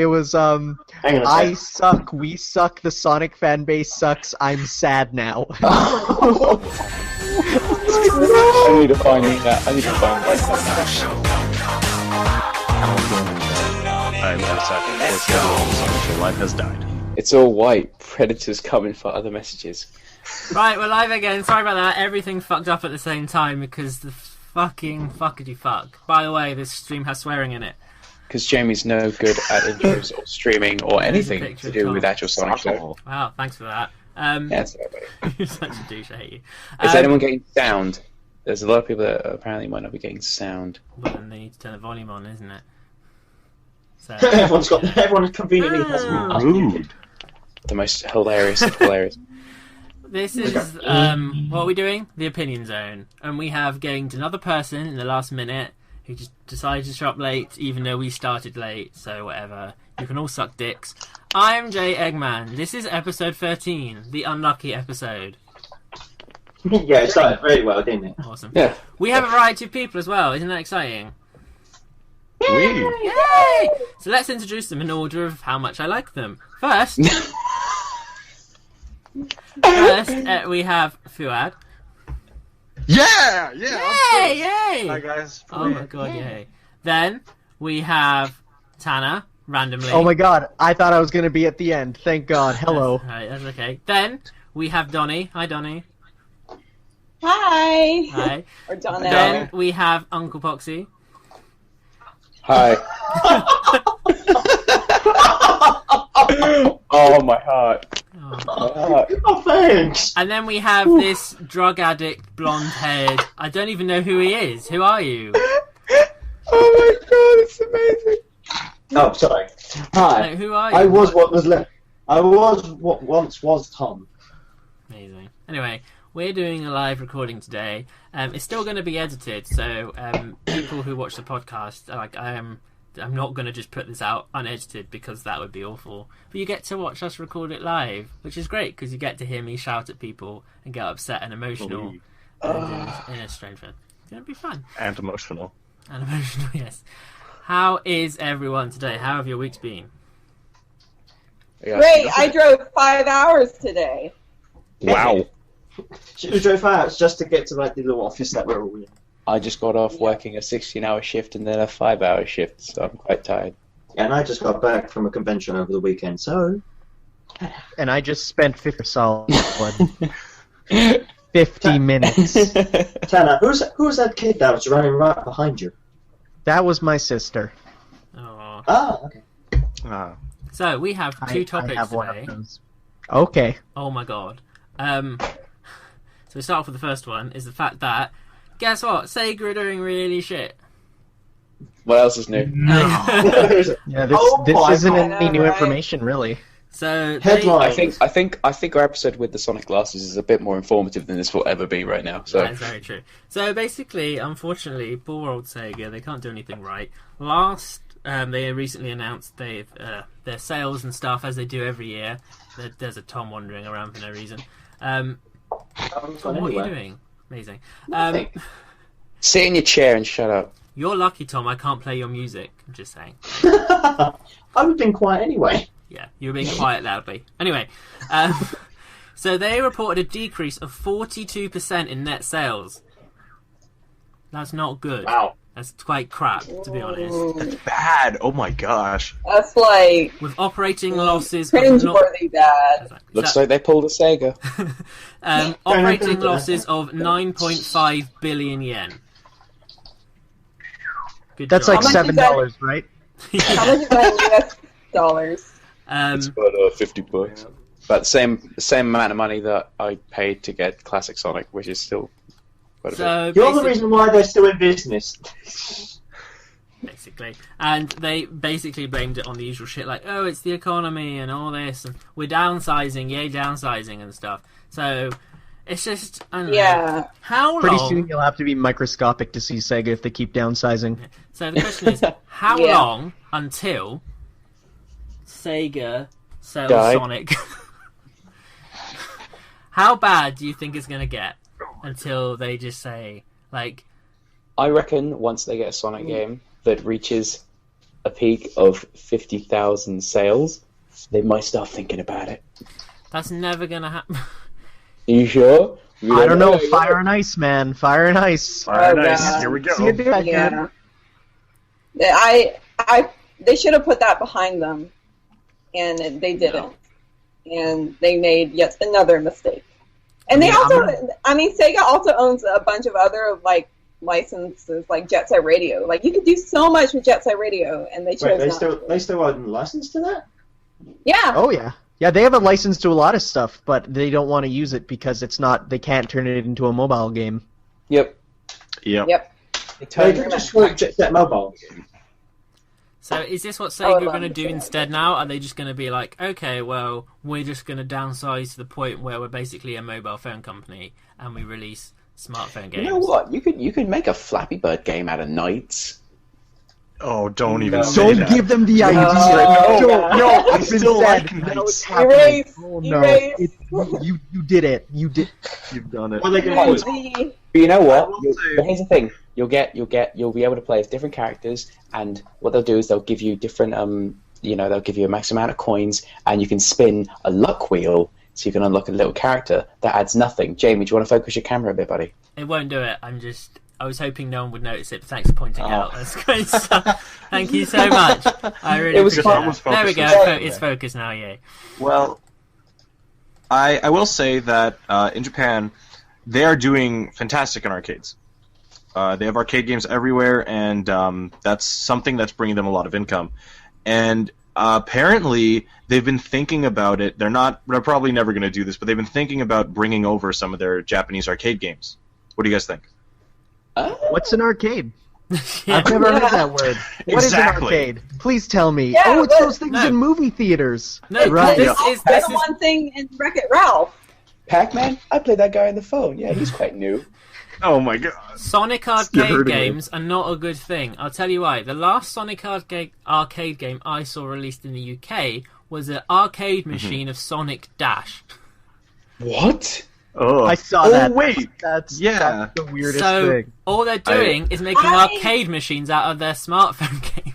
It was, Hang on a I sec. suck, we suck, the Sonic fan base sucks, I'm sad now. I need to find that. I need to find that. I'm outside. Unfortunately, life has died. It's all white. Predators coming for other messages. Right, we're live again. Sorry about that. Everything fucked up at the same time because the fucking fuckity fuck. By the way, this stream has swearing in it. Because Jamie's no good at intros or streaming or anything to do with actual Sonic Show. Wow, thanks for that. Yeah, that's all right. You're such a douche, I hate you. Is anyone getting sound? There's a lot of people that apparently might not be getting sound. Well, then they need to turn the volume on, isn't it? So... Everyone conveniently has Rude. The most hilarious of hilarious. This is, what are we doing? The Opinion Zone. And we have gained another person in the last minute who just decided to show up late, even though we started late, so whatever. You can all suck dicks. I'm Jay Eggman. This is episode 13, the unlucky episode. Yeah, it started very well, didn't it? Awesome. Yeah. We have a variety of people as well, isn't that exciting? Wee. Yay! So let's introduce them in order of how much I like them. First, we have Fuad. Yeah! Yay! Yay! Hi guys. Oh my god, yay. Then we have Tanner, randomly. Oh my god, I thought I was gonna be at the end, thank god, hello. Right, that's okay. Then we have Donnie. Hi, Donnie. Hi. Hi. Or Donna. Then we have Uncle Poxxy. Hi. Oh, my heart. Oh. My heart. Oh, thanks! And then we have this drug addict, blonde-haired. I don't even know who he is. Who are you? Oh my god, it's amazing. Oh, sorry. Hi. Like, who are you? I was what was left. I was what once was Tom. Amazing. Anyway, we're doing a live recording today. It's still going to be edited, so people who watch the podcast, like I'm not going to just put this out unedited because that would be awful. But you get to watch us record it live, which is great because you get to hear me shout at people and get upset and emotional and in a strange way. It's going to be fun. And emotional. And emotional, yes. How is everyone today? How have your weeks been? Yeah. Great, I drove 5 hours today. Wow. She drove out just to get to like the little office that we're all in. I just got off working a 16-hour shift and then a 5-hour shift, so I'm quite tired. And I just got back from a convention over the weekend, so... And I just spent 50 minutes. Tanner, who's that kid that was running right behind you? That was my sister. Oh. Ah, okay. So we have two I topics have one today. of those. Okay. Oh my god. So we start off with the first one, is the fact that, guess what? Sega are doing really shit. What else is new? Yeah, this my isn't God. any new Right. information, really. So Headline. I think our episode with the Sonic glasses is a bit more informative than this will ever be right now. So That's very true. So basically, unfortunately, poor old Sega, they can't do anything right. They recently announced their sales and stuff, as they do every year. There's a Tom wandering around for no reason. What are you doing? Amazing. sit in your chair and shut up. You're lucky, Tom, I can't play your music. I'm just saying. I've been quiet anyway. Yeah, you were being quiet loudly. Anyway, so they reported a decrease of 42% in net sales. That's not good. Wow. That's quite crap, to be honest. Ooh, Bad. Oh my gosh. that's like With operating losses of cringeworthy bad. Looks like they pulled a Sega. operating losses of 9.5 billion yen. Good That's job. like How much is $7, right? How much is that in US dollars? It's about $50. About the same amount of money that I paid to get Classic Sonic, which is still quite a bit. So You're the reason why they're still in business. basically, and they basically blamed it on the usual shit, like, oh, it's the economy and all this, and we're downsizing, yay, downsizing and stuff. So it's just, I don't know. Yeah. How Pretty long? soon you'll have to be microscopic to see Sega if they keep downsizing. So the question is, how Yeah. long until Sega sells Die. Sonic? How bad do you think it's going to get until they just say, like... I reckon once they get a Sonic game that reaches a peak of 50,000 sales, they might start thinking about it. That's never gonna happen. Are you sure? I don't know. Fire and ice, man. Fire and ice. Alright, Oh, nice. God. Here we go. See you do that, Yeah. man. They should have put that behind them, and they didn't. And they made yet another mistake. And they Yeah, also, Sega also owns a bunch of other like licenses, like Jet Set Radio. Like you could do so much with Jet Set Radio, and they chose Wait, not to. they still own license to that? Yeah. Oh yeah, yeah. They have a license to a lot of stuff, but they don't want to use it because it's not. They can't turn it into a mobile game. Yep. Yep. Yep. They could just call it Jet Set Mobile. So is this what I Sega would are love going to to do see that. instead now? Are they just going to be like, okay, well, we're just going to downsize to the point where we're basically a mobile phone company and we release smartphone games? You know what? You could make a Flappy Bird game out of Knights. Oh, don't even No. say Don't that. give them the idea. Oh, Don't. no, I It's been still said. like No, Knights. it's happening. Erase. Oh no! Erase. You did it. You did. You've done it. What are they going to do? The- But you know I what? will You'll- say- But here's the thing: you'll be able to play as different characters, and what they'll do is they'll give you different, they'll give you a max amount of coins, and you can spin a luck wheel, so you can unlock a little character that adds nothing. Jamie, do you want to focus your camera a bit, buddy? It won't do it. I was hoping no one would notice it, but thanks for pointing out. That's great stuff. Thank you so much. I really It was appreciate fun. it. It was There we go. focused. It's focused now, yeah. Well, I will say that in Japan, they are doing fantastic in arcades. They have arcade games everywhere, and that's something that's bringing them a lot of income. And apparently, they've been thinking about it. They're probably never going to do this, but they've been thinking about bringing over some of their Japanese arcade games. What do you guys think? What's an arcade? Yeah. I've never heard that word. What is an Exactly. arcade? Please tell me. Yeah, Oh, it's but- those things No. in movie theaters. No, Right. this It's is this the is one thing in Wreck-It Ralph. Pac-Man? I played that guy on the phone. Yeah, he's quite new. Oh my god. Sonic You're arcade hurting me. games are not a good thing. I'll tell you why. The last Sonic arcade game I saw released in the UK was an arcade machine of Sonic Dash. What? Oh, I saw that. wait. That's Yeah. the weirdest So thing. all they're doing is making arcade machines out of their smartphone game.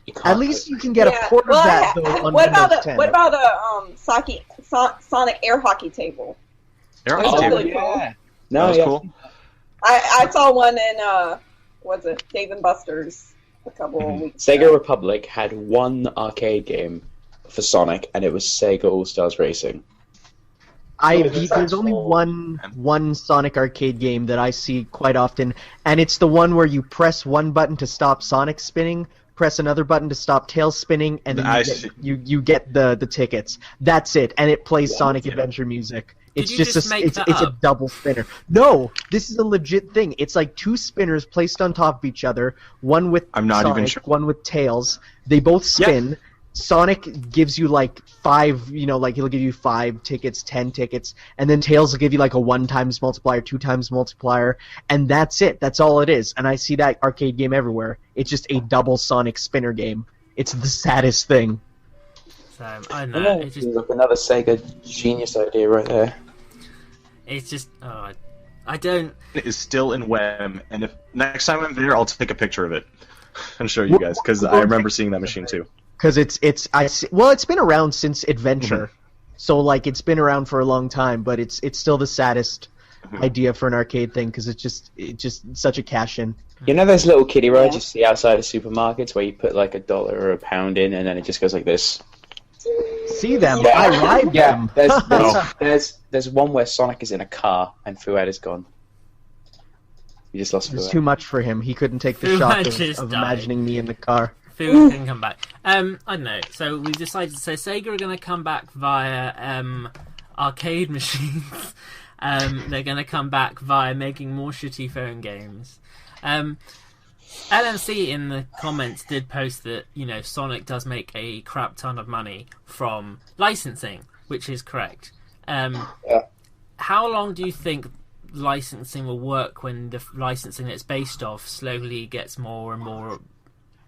You can't At least you can get Yeah. a port of Well, that though on what about Windows a 10. what about a Sonic air hockey table? Air Oh, hockey table. really? yeah. That No, was yeah. cool. I saw one in what's it, Dave and Buster's a couple of weeks Sega ago. Republic had one arcade game for Sonic, and it was Sega All-Stars Racing. There's only one Sonic arcade game that I see quite often, and it's the one where you press one button to stop Sonic spinning, press another button to stop Tails spinning, and then I you see. get, you get the tickets. That's it, and it plays Sonic Yeah. Adventure music. Did It's you just just a make it's, that it's a up? double spinner. No, this is a legit thing. It's like two spinners placed on top of each other, one with I'm not Sonic, even sure. one with Tails. They both spin. Sonic gives you like 5, like he'll give you 5 tickets, 10 tickets, and then Tails will give you like a 1 times multiplier, 2 times multiplier, and that's it. That's all it is. And I see that arcade game everywhere. It's just a double Sonic spinner game. It's the saddest thing. So I don't know. It's just another Sega genius idea right there. It's just I don't. It is still in WEM, and if next time I'm there, I'll take a picture of it and show you guys because I remember seeing that machine too. Because it's been around since Adventure, so like it's been around for a long time, but it's still the saddest idea for an arcade thing because it's just such a cash in. You know those little kiddie rides Yeah. you see outside of supermarkets where you put like $1 or a pound in, and then it just goes like this? See them? Yeah. I ride Yeah, them. there's one where Sonic is in a car and Fuad is gone. You just lost It's Fuad. too much for him. He couldn't take the Fuad shock just of died. imagining me in the car. Phil can come back. I don't know. So we've decided. So Sega are going to come back via arcade machines. They're going to come back via making more shitty phone games. LMC in the comments did post that Sonic does make a crap ton of money from licensing, which is correct. How long do you think licensing will work when the licensing it's based off slowly gets more and more?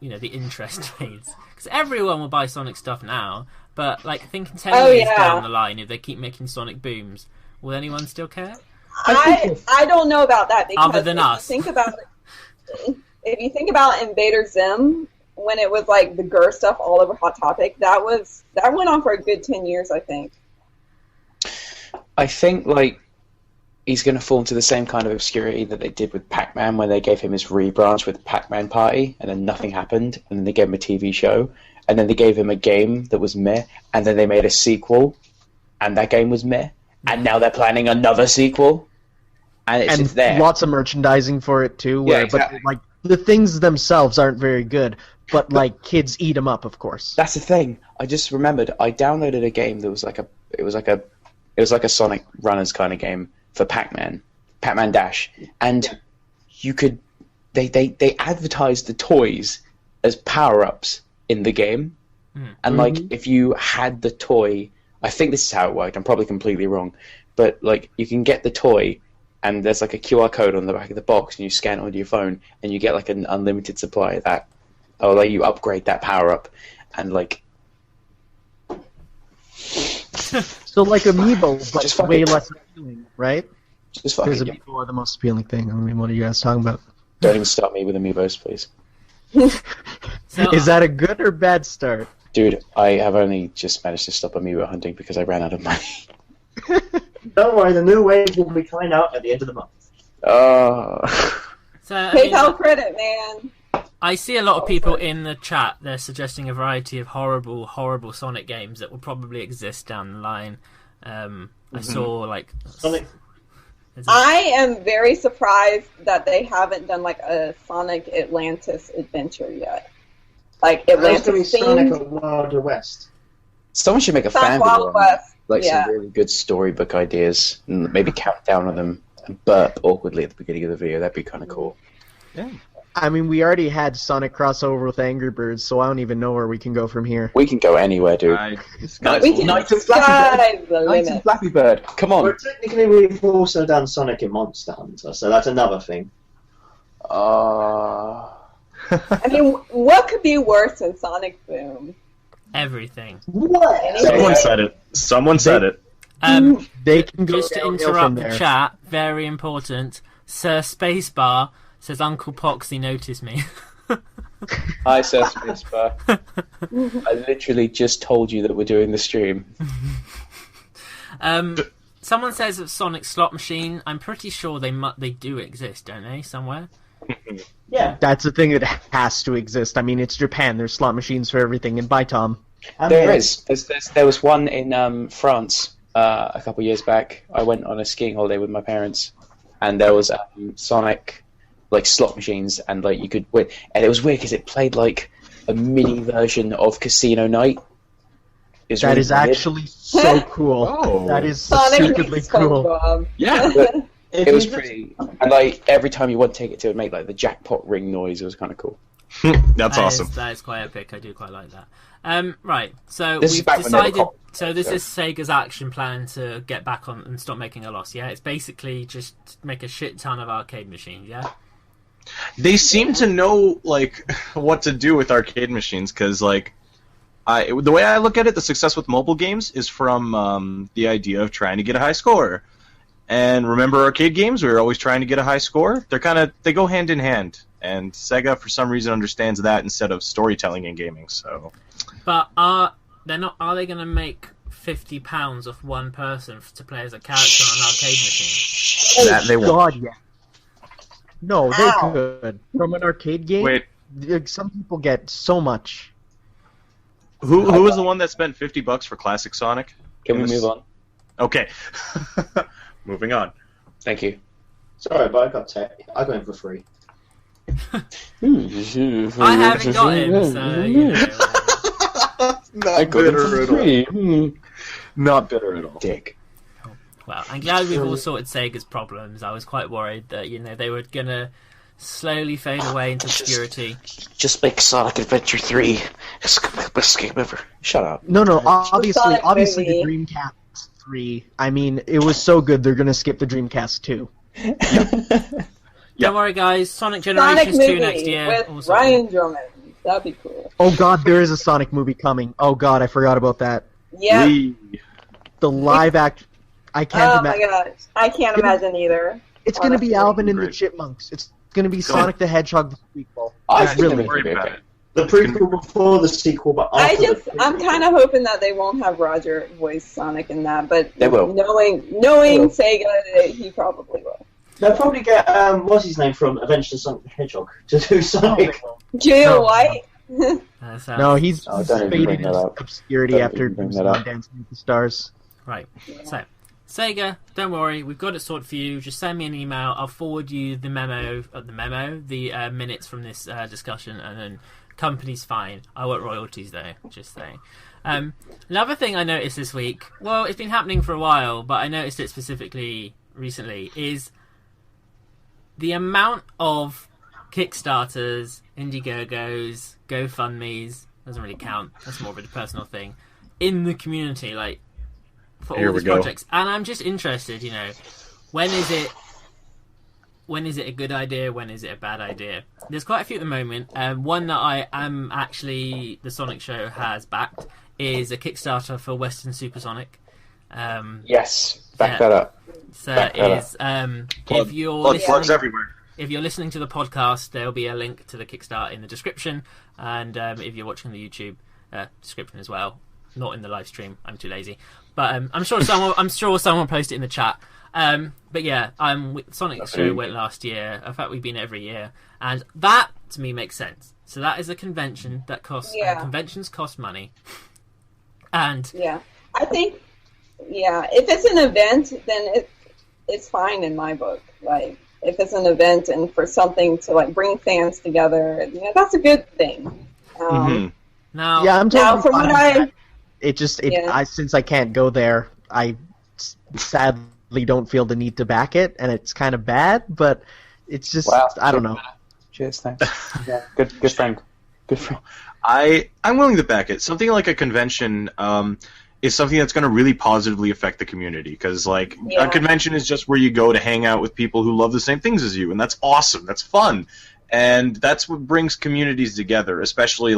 The interest fades because everyone will buy Sonic stuff now. But like thinking 10 years down the line, if they keep making Sonic booms, will anyone still care? I don't know about that because Other than us. if you think about Invader Zim, when it was like the Gurr stuff all over Hot Topic, that went on for a good 10 years, I think. I think like he's going to fall into the same kind of obscurity that they did with Pac-Man when they gave him his rebranch with Pac-Man Party, and then nothing happened, and then they gave him a TV show, and then they gave him a game that was meh, and then they made a sequel, and that game was meh, and now they're planning another sequel, and it's just there. Lots of merchandising for it too. Where, Yeah, exactly. But like the things themselves aren't very good, but like kids eat them up, of course. That's the thing. I just remembered I downloaded a game that was like a Sonic Runners kind of game for Pac-Man Dash, and you could they advertised the toys as power-ups in the game, and like if you had the toy, I think this is how it worked. I'm probably completely wrong, but like you can get the toy, and there's like a QR code on the back of the box, and you scan it onto your phone, and you get like an unlimited supply of that, or like you upgrade that power-up, and like. So like Amiibo, but Just way fucking- less appealing, right? Just Because fucking Amiibo are the most appealing thing. I mean, what are you guys talking about? don't even start me with Amiibos, please. So, Is that a good or bad start? Dude, I have only just managed to stop Amiibo hunting because I ran out of money. Don't worry, the new wave will be coming out at the end of the month. so I mean, PayPal credit, man. I see a lot of people in the chat. They're suggesting a variety of horrible Sonic games that will probably exist down the line. I saw like Sonic. I am very surprised that they haven't done like a Sonic Atlantis adventure yet. Like That's going to be Atlantis Sonic themed. of Wilder West. Someone should make a Sonic fan Wild video on West. like Yeah. some really good storybook ideas, and maybe count down on them and burp awkwardly at the beginning of the video. That'd be kind of cool. I mean, we already had Sonic crossover with Angry Birds, so I don't even know where we can go from here. We can go anywhere, dude. We can Knights and Flappy Bird. sky's the Knights and limit. Flappy Bird. Come Well, on. technically, we've also done Sonic and Monster Hunter, so that's another thing. I mean, what could be worse than Sonic Boom? everything. What? Someone said it. They can go Just to downhill from interrupt the there. chat, very important. Sir Spacebar says Uncle Poxxy noticed me. Hi, Sir Spacebar. I literally just told you that we're doing the stream. Someone says that Sonic Slot Machine. I'm pretty sure they do exist, don't they? Somewhere. Yeah. That's the thing that has to exist. I mean, it's Japan. There's slot machines for everything. And bye, Tom. There is. There was one in France a couple of years back. I went on a skiing holiday with my parents, and there was Sonic like slot machines, and like you could win. And it was weird because it played like a mini version of Casino Night. It's That really is weird. actually so cool. Oh. That is Sonic stupidly meets cool. SpongeBob. Yeah. If It was you- pretty, and like every time you won tickets, it would make like the jackpot ring noise. It was kind of cool. That's awesome. That is quite epic. I do quite like that. Right. So This is we've back when they were decided. cop- So this so- is Sega's action plan to get back on and stop making a loss. Yeah, it's basically just make a shit ton of arcade machines. Yeah. They seem to know like what to do with arcade machines because like the way I look at it, the success with mobile games is from the idea of trying to get a high score. And remember arcade games? We were always trying to get a high score. They go hand in hand, and Sega for some reason understands that instead of storytelling in gaming. So, But are they going to make £50 off one person to play as a character on an arcade machine? that they won't. God, yeah. No, they Ow. could. From an arcade game, Wait, some people get so much. who was the one that spent $50 for classic Sonic? Can we Yes. move on? Okay, moving on. Thank you. Sorry, but I got in for free. I haven't got him, so you know. Not bitter at all. Not bitter at all. Dick. Well, I'm glad we've all sorted Sega's problems. I was quite worried that they were gonna slowly fade away into obscurity. Just make Sonic Adventure 3. It's the best game ever. Shut up. No, obviously Sonic the movie. Dreamcast 3. I mean, it was so good, they're going to skip the Dreamcast 2. Don't worry, guys. Sonic Sonic Generations 2 movie next year. with Also. Ryan Drummond. That'd be cool. Oh god, there is a Sonic movie coming. Oh god, I forgot about that. Yeah. The live act. I can't Oh my imagine. gosh. I can't imagine either. It's going to be honestly. Alvin and the Great. Chipmunks. It's going to be Sonic the Hedgehog the prequel. I It's think really they're Worry gonna be about okay. it. The prequel before the sequel, but after I'm kind of hoping that they won't have Roger voice Sonic in that, but They will. knowing Sega, he probably will. they'll probably get what's his name from Adventures of Sonic the Hedgehog to do Sonic. Jill White. No, he's don't even faded bring that into up. obscurity Don't after even bring that up. Dancing with the Stars. Right. So, Sega, don't worry, we've got it sorted for you. Just send me an email. I'll forward you the minutes from this discussion, and then company's fine. I want royalties though. Just saying. Another thing I noticed this week, well, it's been happening for a while, but I noticed it specifically recently, is the amount of Kickstarters, Indiegogos, GoFundMes, doesn't really count, that's more of a personal thing, in the community, like, for all these projects. And I'm just interested, when is it a good idea, when is it a bad idea? There's quite a few at the moment. One that I am actually, the Sonic Show has backed, is a Kickstarter for Western Supersonic. Yes, back that up. So Back that is if you're Plugs everywhere. if you're listening to the podcast, there'll be a link to the Kickstarter in the description, and if you're watching the YouTube description as well, not in the live stream. I'm too lazy, but I'm sure someone will post it in the chat. But yeah, Sonic Show went last year. In fact, we've been every year, and that to me makes sense. So that is a convention that costs. Conventions cost money, and I think if it's an event, then it's fine in my book. Like if it's an event and for something to like bring fans together, that's a good thing. Now, I'm totally from fine what with that. Since I can't go there, I sadly don't feel the need to back it, and it's kind of bad, but it's just I don't know. Cheers, thanks. Good friend. Good friend. I'm willing to back it. Something like a convention is something that's going to really positively affect the community, because a convention is just where you go to hang out with people who love the same things as you, and that's awesome. That's fun, and that's what brings communities together, especially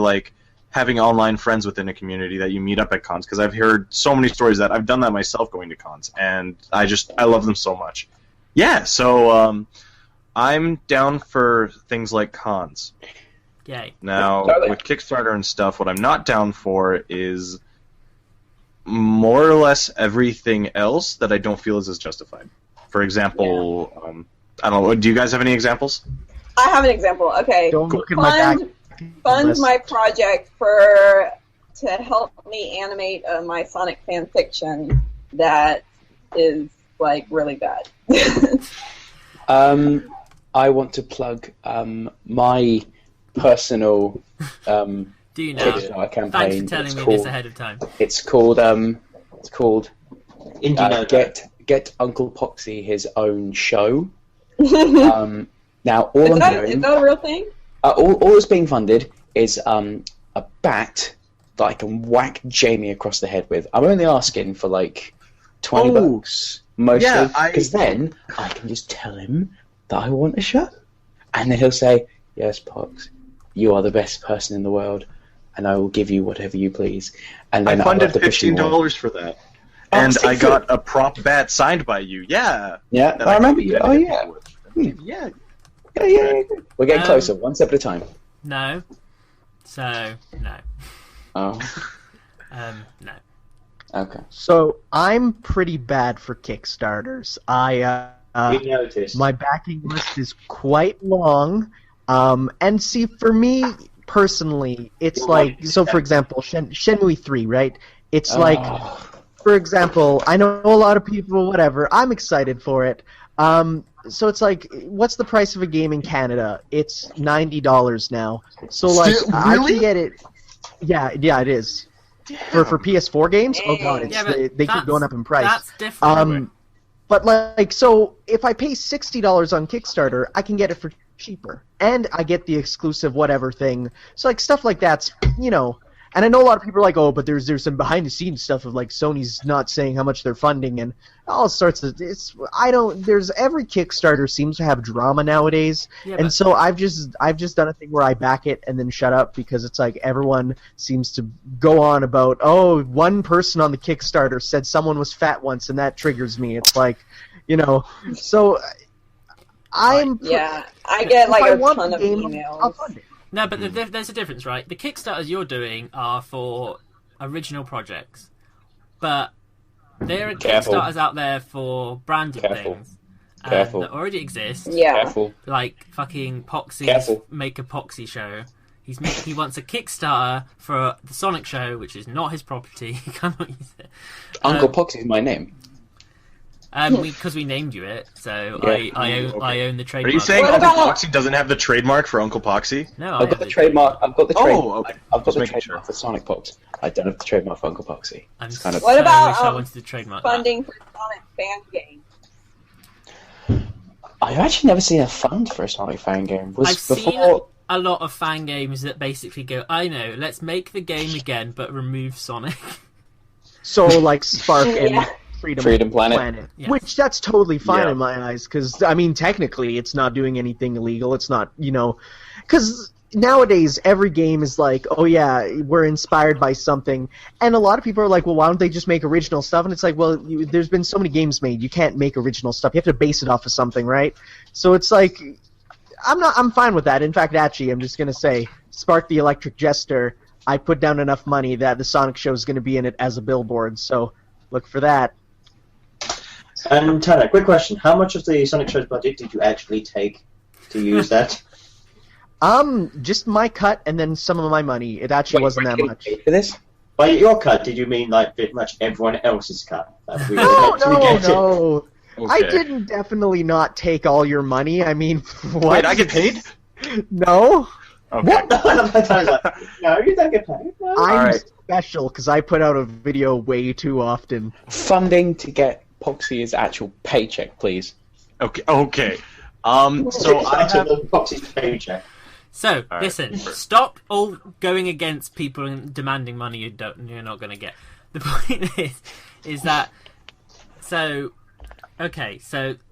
having online friends within a community that you meet up at cons, because I've heard so many stories that I've done that myself going to cons, and I love them so much. Yeah, so I'm down for things like cons. Yay. Now, with Kickstarter and stuff, what I'm not down for is more or less everything else that I don't feel is as justified. For example, I don't know, do you guys have any examples? I have an example. Okay. Don't look at my back. Fund my project to help me animate my Sonic fan fiction that is really bad. I want to plug my personal do you know? Kickstarter campaign. Thanks for telling me this ahead of time. It's called Get Uncle Poxxy his own show. Now all is that a real thing? All that's being funded is a bat that I can whack Jamie across the head with. I'm only asking for $20 mostly, because then I can just tell him that I want a show, and then he'll say, "Yes, Pox, you are the best person in the world, and I will give you whatever you please." And then I funded $15 for that, and I got a prop bat signed by you. Yeah, I remember you. Oh yeah. Yeah. Yeah. We're getting closer, one step at a time. No. So, no. Oh. No. Okay. So I'm pretty bad for Kickstarters. We noticed. My backing list is quite long, and see, for me personally, it's for example, Shenmue 3, right? It's for example, I know a lot of people, whatever. I'm excited for it. So it's what's the price of a game in Canada? It's $90 now. So Really? I can get it. Yeah, it is. For PS4 games, oh god, they keep going up in price. That's different. But so if I pay $60 on Kickstarter, I can get it for cheaper, and I get the exclusive whatever thing. So stuff like that's And I know a lot of people are like, oh, but there's some behind the scenes stuff of Sony's not saying how much they're funding and all sorts of every Kickstarter seems to have drama nowadays. Yeah, and so I've just done a thing where I back it and then shut up, because it's everyone seems to go on about, oh, one person on the Kickstarter said someone was fat once and that triggers me. It's so I get a ton of emails. I'll fund it. No, but there's a difference, right? The Kickstarters you're doing are for original projects, but there are Kickstarters out there for branded things that already exist. Yeah. Careful. Like fucking Poxxy's Make a Poxxy show. He wants a Kickstarter for the Sonic Show, which is not his property. He cannot use it. Uncle Poxxy is my name. Because we named you it, so Yeah. I own the trademark. Are you saying What Uncle about- Poxxy doesn't have the trademark for Uncle Poxxy? No, I've got the trademark. I've got the trademark. Oh, okay. I've got Just the making trademark sure. for Sonic Pox. I don't have the trademark for Uncle Poxxy. I'm It's kind of. What so about, wish I wanted to trademark Funding for Sonic fan games. I've actually never seen a fund for a Sonic fan game. that. I've seen a lot of fan games that basically go, I know, let's make the game again, but remove Sonic. So like Spark and Yeah. Freedom Planet. Yes. Which that's totally fine Yeah. in my eyes, because I mean technically it's not doing anything illegal. It's not, because nowadays every game is like, oh yeah, we're inspired by something, and a lot of people are like, well, why don't they just make original stuff? And it's like, well, there's been so many games made, you can't make original stuff. You have to base it off of something, right? So it's like, I'm fine with that. In fact, actually, I'm just gonna say, Spark the Electric Jester. I put down enough money that the Sonic Show is gonna be in it as a billboard. So look for that. And Tyler, quick question: how much of the Sonic Show's budget did you actually take to use that? Just my cut and then some of my money. It actually wasn't that much. For this? By your cut, did you mean like pretty much everyone else's cut? That we were No, meant to get it? no. I Okay. didn't definitely not take all your money. I mean, what? Wait, I get paid? No, Okay. I was like, no, you don't get paid. No. I'm Alright. special because I put out a video way too often. Funding to get Poxxy's actual paycheck, please. Okay. Okay. So I have. the Foxy's paycheck. So, Alright. listen, stop all going against people and demanding money you're not going to get. The point is that, so there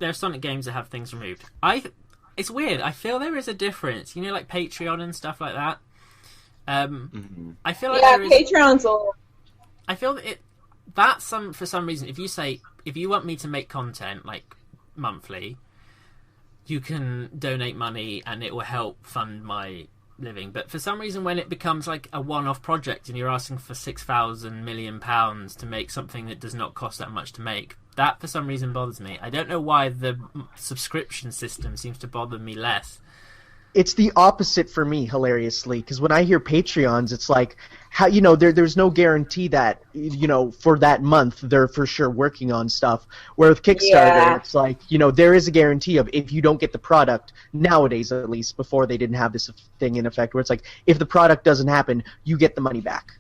are Sonic games that have things removed. It's weird, I feel there is a difference, like Patreon and stuff like that. I feel like Yeah, there is... Patreon's all. I feel that for some reason, if you want me to make content, like, monthly, you can donate money and it will help fund my living. But for some reason, when it becomes like a one-off project and you're asking for £6,000 million to make something that does not cost that much to make, that for some reason bothers me. I don't know why the subscription system seems to bother me less. It's the opposite for me, hilariously, because when I hear Patreons, it's like, how there's no guarantee that for that month they're for sure working on stuff. Where with Kickstarter, Yeah. it's like there is a guarantee of if you don't get the product nowadays, at least before they didn't have this thing in effect, where it's like if the product doesn't happen, you get the money back.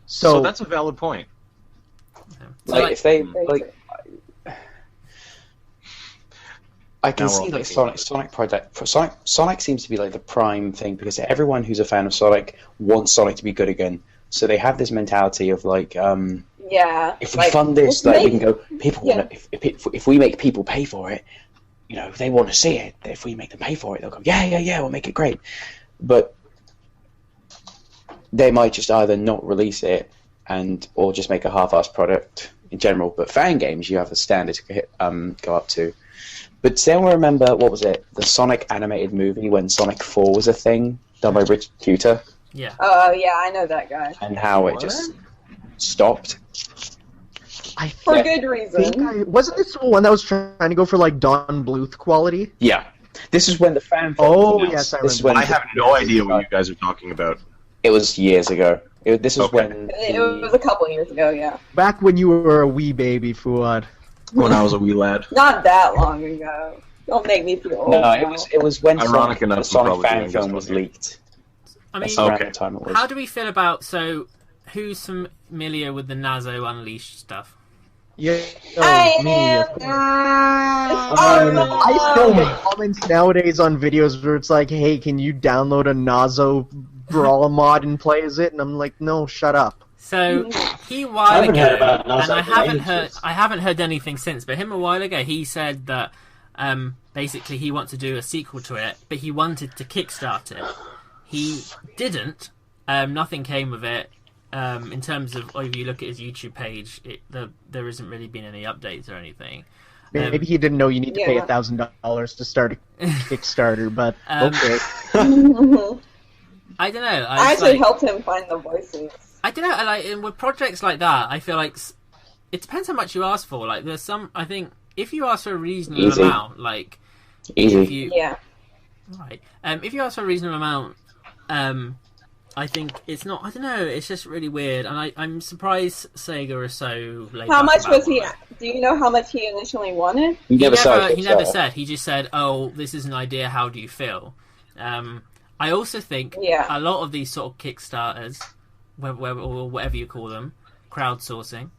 So that's a valid point. Like, if they I can Now we're see all like thinking Sonic project for Sonic seems to be like the prime thing because everyone who's a fan of Sonic wants Sonic to be good again. So they have this mentality of like, Yeah. if we fund this, let's like we make- can go. People Yeah. want to, if we make people pay for it, they want to see it. If we make them pay for it, they'll go, yeah, we'll make it great. But they might just either not release it or just make a half-assed product in general. But fan games, you have a standard to go up to. But does anyone remember, what was it, the Sonic animated movie when Sonic 4 was a thing, done by Rich Cuter, Yeah. Oh, yeah, I know that guy. and how it just stopped? I For Yeah. good reason. wasn't this the one that was trying to go for like Don Bluth quality? Yeah. This is when the fan film Oh, was announced. yes, I This is remember. when I have no idea what you guys are talking about. It was years ago. This was Okay. when It was a couple years ago, yeah. Back when you were a wee baby, Fuad. When I was a wee lad. Not that long ago. Don't make me feel old. No, now. it was when Ironic enough, the I'm Sonic probably fan doing film this was one here. leaked. I mean, That's around Okay. the time it was. how do we feel about, who's familiar with the Nazo Unleashed stuff? Yeah, I me, am. of course. I still get comments nowadays on videos where it's like, hey, can you download a Nazo Brawl mod and play as it? And I'm like, no, shut up. So he a I while haven't ago, heard about Nazo and for I haven't heard anything since. But him a while ago, he said that basically he wants to do a sequel to it, but he wanted to kickstart it. He didn't. Nothing came of it. In terms of, if you look at his YouTube page, there hasn't really been any updates or anything. Maybe he didn't know you need to pay Yeah. $1,000 to start a Kickstarter, but Um, okay. I don't know. I actually helped him find the voices. I don't know. And with projects like that, I feel like it depends how much you ask for. Like, there's some. I think if you ask for a reasonable amount, like Easy. Right. If you ask for a reasonable amount, I think it's not. I don't know. It's just really weird, and I'm surprised Sega is so late. How much was he? Do you know how much he initially wanted? He never said. He just said, "Oh, this is an idea. How do you feel?" I also think a lot of these sort of Kickstarters, or whatever you call them, crowdfunding,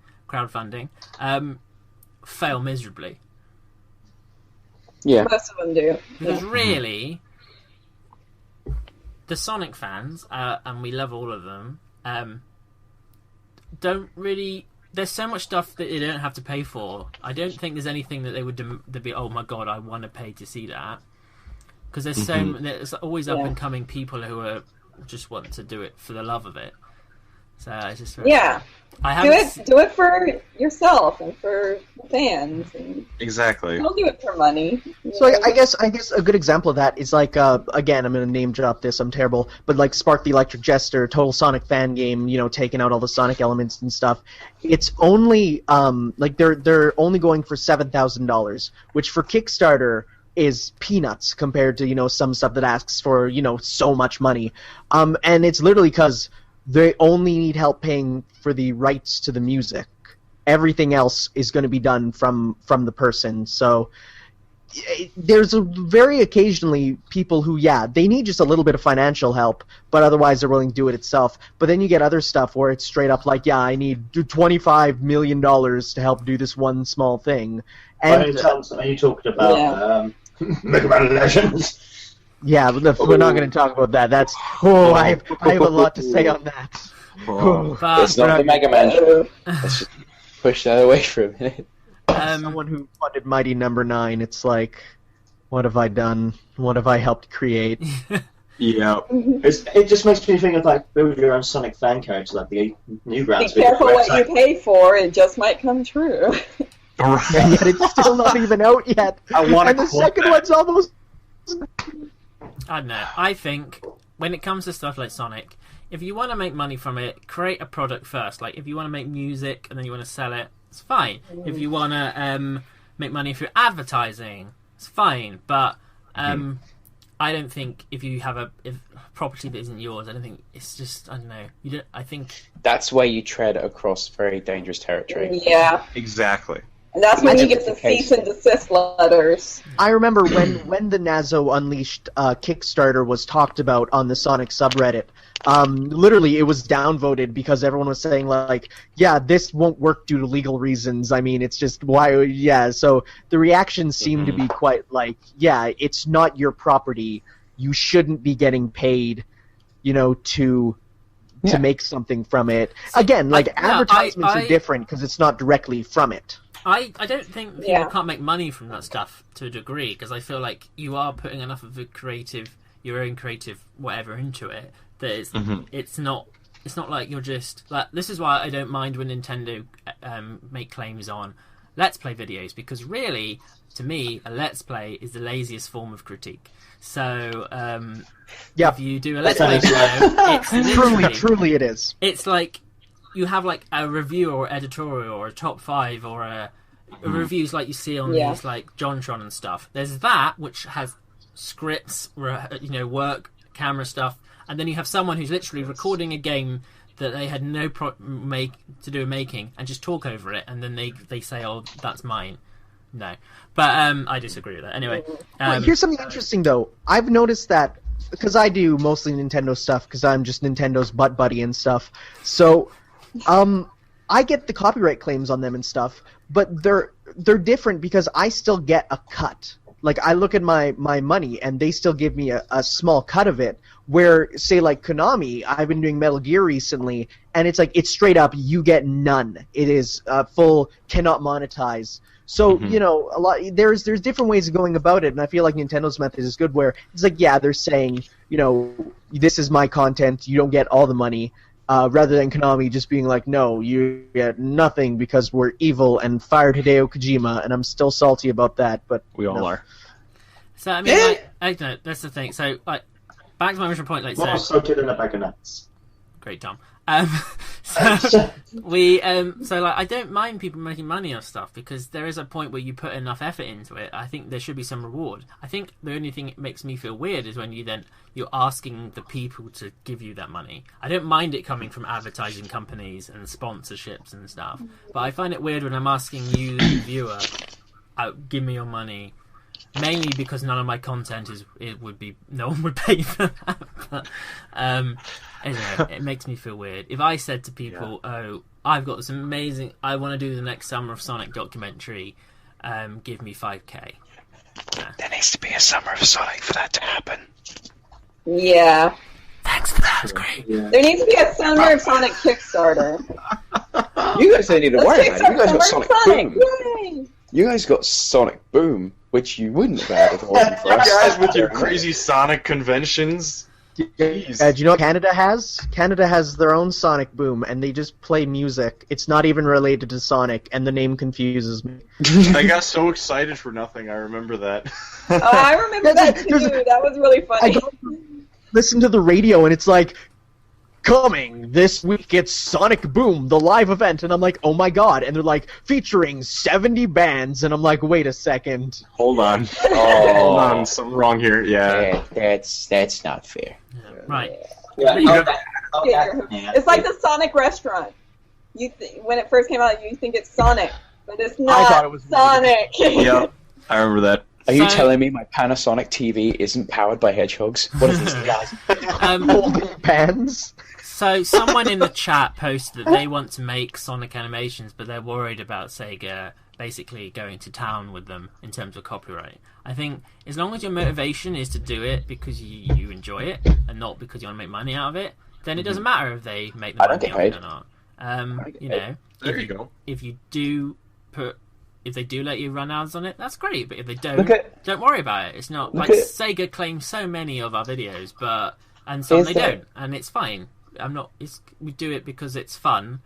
fail miserably. Yeah, most of them do. Because really, the Sonic fans, and we love all of them, don't really. There's so much stuff that they don't have to pay for. I don't think there's anything that they'd be. Oh my god, I want to pay to see that. Because there's always up and coming people who are just want to do it for the love of it. So it's just do it for yourself and for the fans. And exactly. Don't do it for money. So I guess a good example of that is like again, I'm gonna name drop this. I'm terrible, but like Spark the Electric Jester, Total Sonic fan game. Taking out all the Sonic elements and stuff. It's only like they're only going for $7,000, which for Kickstarter is peanuts compared to some stuff that asks for so much money, and it's literally because they only need help paying for the rights to the music. Everything else is going to be done from the person. So there's very occasionally people who they need just a little bit of financial help, but otherwise they're willing to do it itself. But then you get other stuff where it's straight up like, I need $25 million to help do this one small thing. And are you talking about Mega Man Legends? Yeah, but we're not going to talk about that. That's I have a lot to say on that. It's not the Mega Man. Let's just push that away for a minute. Someone who funded Mighty Number 9. It's like, what have I done? What have I helped create? Yeah, it just makes me think of like build your own Sonic fan character, like the Newgrounds. Be careful what you pay for; it just might come true. And yet it's still not even out yet. And the second one's almost. I don't know. I think when it comes to stuff like Sonic, if you want to make money from it, create a product first. Like if you want to make music and then you want to sell it, it's fine. If you want to make money through advertising, it's fine. But I don't think if you have a property that isn't yours, I don't think it's just, I don't know. I think that's where you tread across very dangerous territory. Yeah. Exactly. And that's when you get the cease and desist letters. I remember when the Nazo Unleashed Kickstarter was talked about on the Sonic subreddit. Literally, it was downvoted because everyone was saying like, this won't work due to legal reasons. I mean, it's just why. So the reaction seemed to be quite like, it's not your property. You shouldn't be getting paid, to make something from it. Again, like advertisements are different because it's not directly from it. I don't think people can't make money from that stuff to a degree, because I feel like you are putting enough of your own creative whatever into it that it's not like you're just like, this is why I don't mind when Nintendo make claims on Let's Play videos, because really, to me, a Let's Play is the laziest form of critique. So if you do a Let's Play video, it's truly it is. It's like you have like a review or editorial or a top 5 or a reviews like you see on these like JonTron and stuff. There's that which has scripts, work, camera stuff, and then you have someone who's literally recording a game that they had no to do with making and just talk over it, and then they say, "Oh, that's mine." No, but I disagree with that. Anyway, here's something interesting though. I've noticed that because I do mostly Nintendo stuff because I'm just Nintendo's butt buddy and stuff. So, I get the copyright claims on them and stuff, but they're different because I still get a cut. Like, I look at my money, and they still give me a small cut of it, where, say, like, Konami, I've been doing Metal Gear recently, and it's like, it's straight up, you get none. It is full, cannot monetize. So, there's different ways of going about it, and I feel like Nintendo's method is good, where it's like, they're saying, this is my content, you don't get all the money, rather than Konami just being like, no, you get nothing because we're evil and fired Hideo Kojima, and I'm still salty about that. But we all are. So I mean, I don't know. That's the thing. So like, back to my original point. Like, More so salted in a bag of nuts. great, Tom. So we, so like, I don't mind people making money off stuff because there is a point where you put enough effort into it. I think there should be some reward. I think the only thing that makes me feel weird is when you're asking the people to give you that money. I don't mind it coming from advertising companies and sponsorships and stuff, but I find it weird when I'm asking you, the viewer, give me your money. Mainly because none of my content no one would pay for that. But, anyway, it makes me feel weird. If I said to people, "Oh, I've got this amazing, I want to do the next Summer of Sonic documentary, give me 5k." There needs to be a Summer of Sonic for that to happen. Yeah. Thanks for that. That's great. Yeah. There needs to be a Summer of Sonic Kickstarter. You guys don't need to worry about it. You guys got Summer Sonic of Boom. Yay! You guys got Sonic Boom, which you wouldn't have had if it wasn't for You us. guys with your crazy Sonic conventions. Jeez. Do you know what Canada has? Canada has their own Sonic Boom, and they just play music. It's not even related to Sonic, and the name confuses me. I got so excited for nothing. I remember that. Oh, I remember that too. That was really I funny. go listen to the radio, and it's like, coming this week, it's Sonic Boom, the live event, and I'm like, oh my god, and they're like, featuring 70 bands, and I'm like, wait a second. Hold on. Oh. Hold on. Something wrong here. Yeah. That's not fair. Right. Yeah, Yeah. It's like the Sonic restaurant. When it first came out, you think it's Sonic, but it's not thought it was Sonic. Yep. I remember that. Are you So- telling me my Panasonic TV isn't powered by hedgehogs? What is this, guys? Holding pans. So someone in the chat posted that they want to make Sonic animations, but they're worried about Sega basically going to town with them in terms of copyright. I think as long as your motivation is to do it because you enjoy it and not because you want to make money out of it, then it doesn't matter if they make the I don't money get out of it paid. or not. get You paid. know, There you go. if you do if they do let you run ads on it, that's great. But if they don't, Look at- don't worry about it. It's not look like at- Sega claims so many of our videos, and some Is they there- don't, and it's fine. We do it because it's fun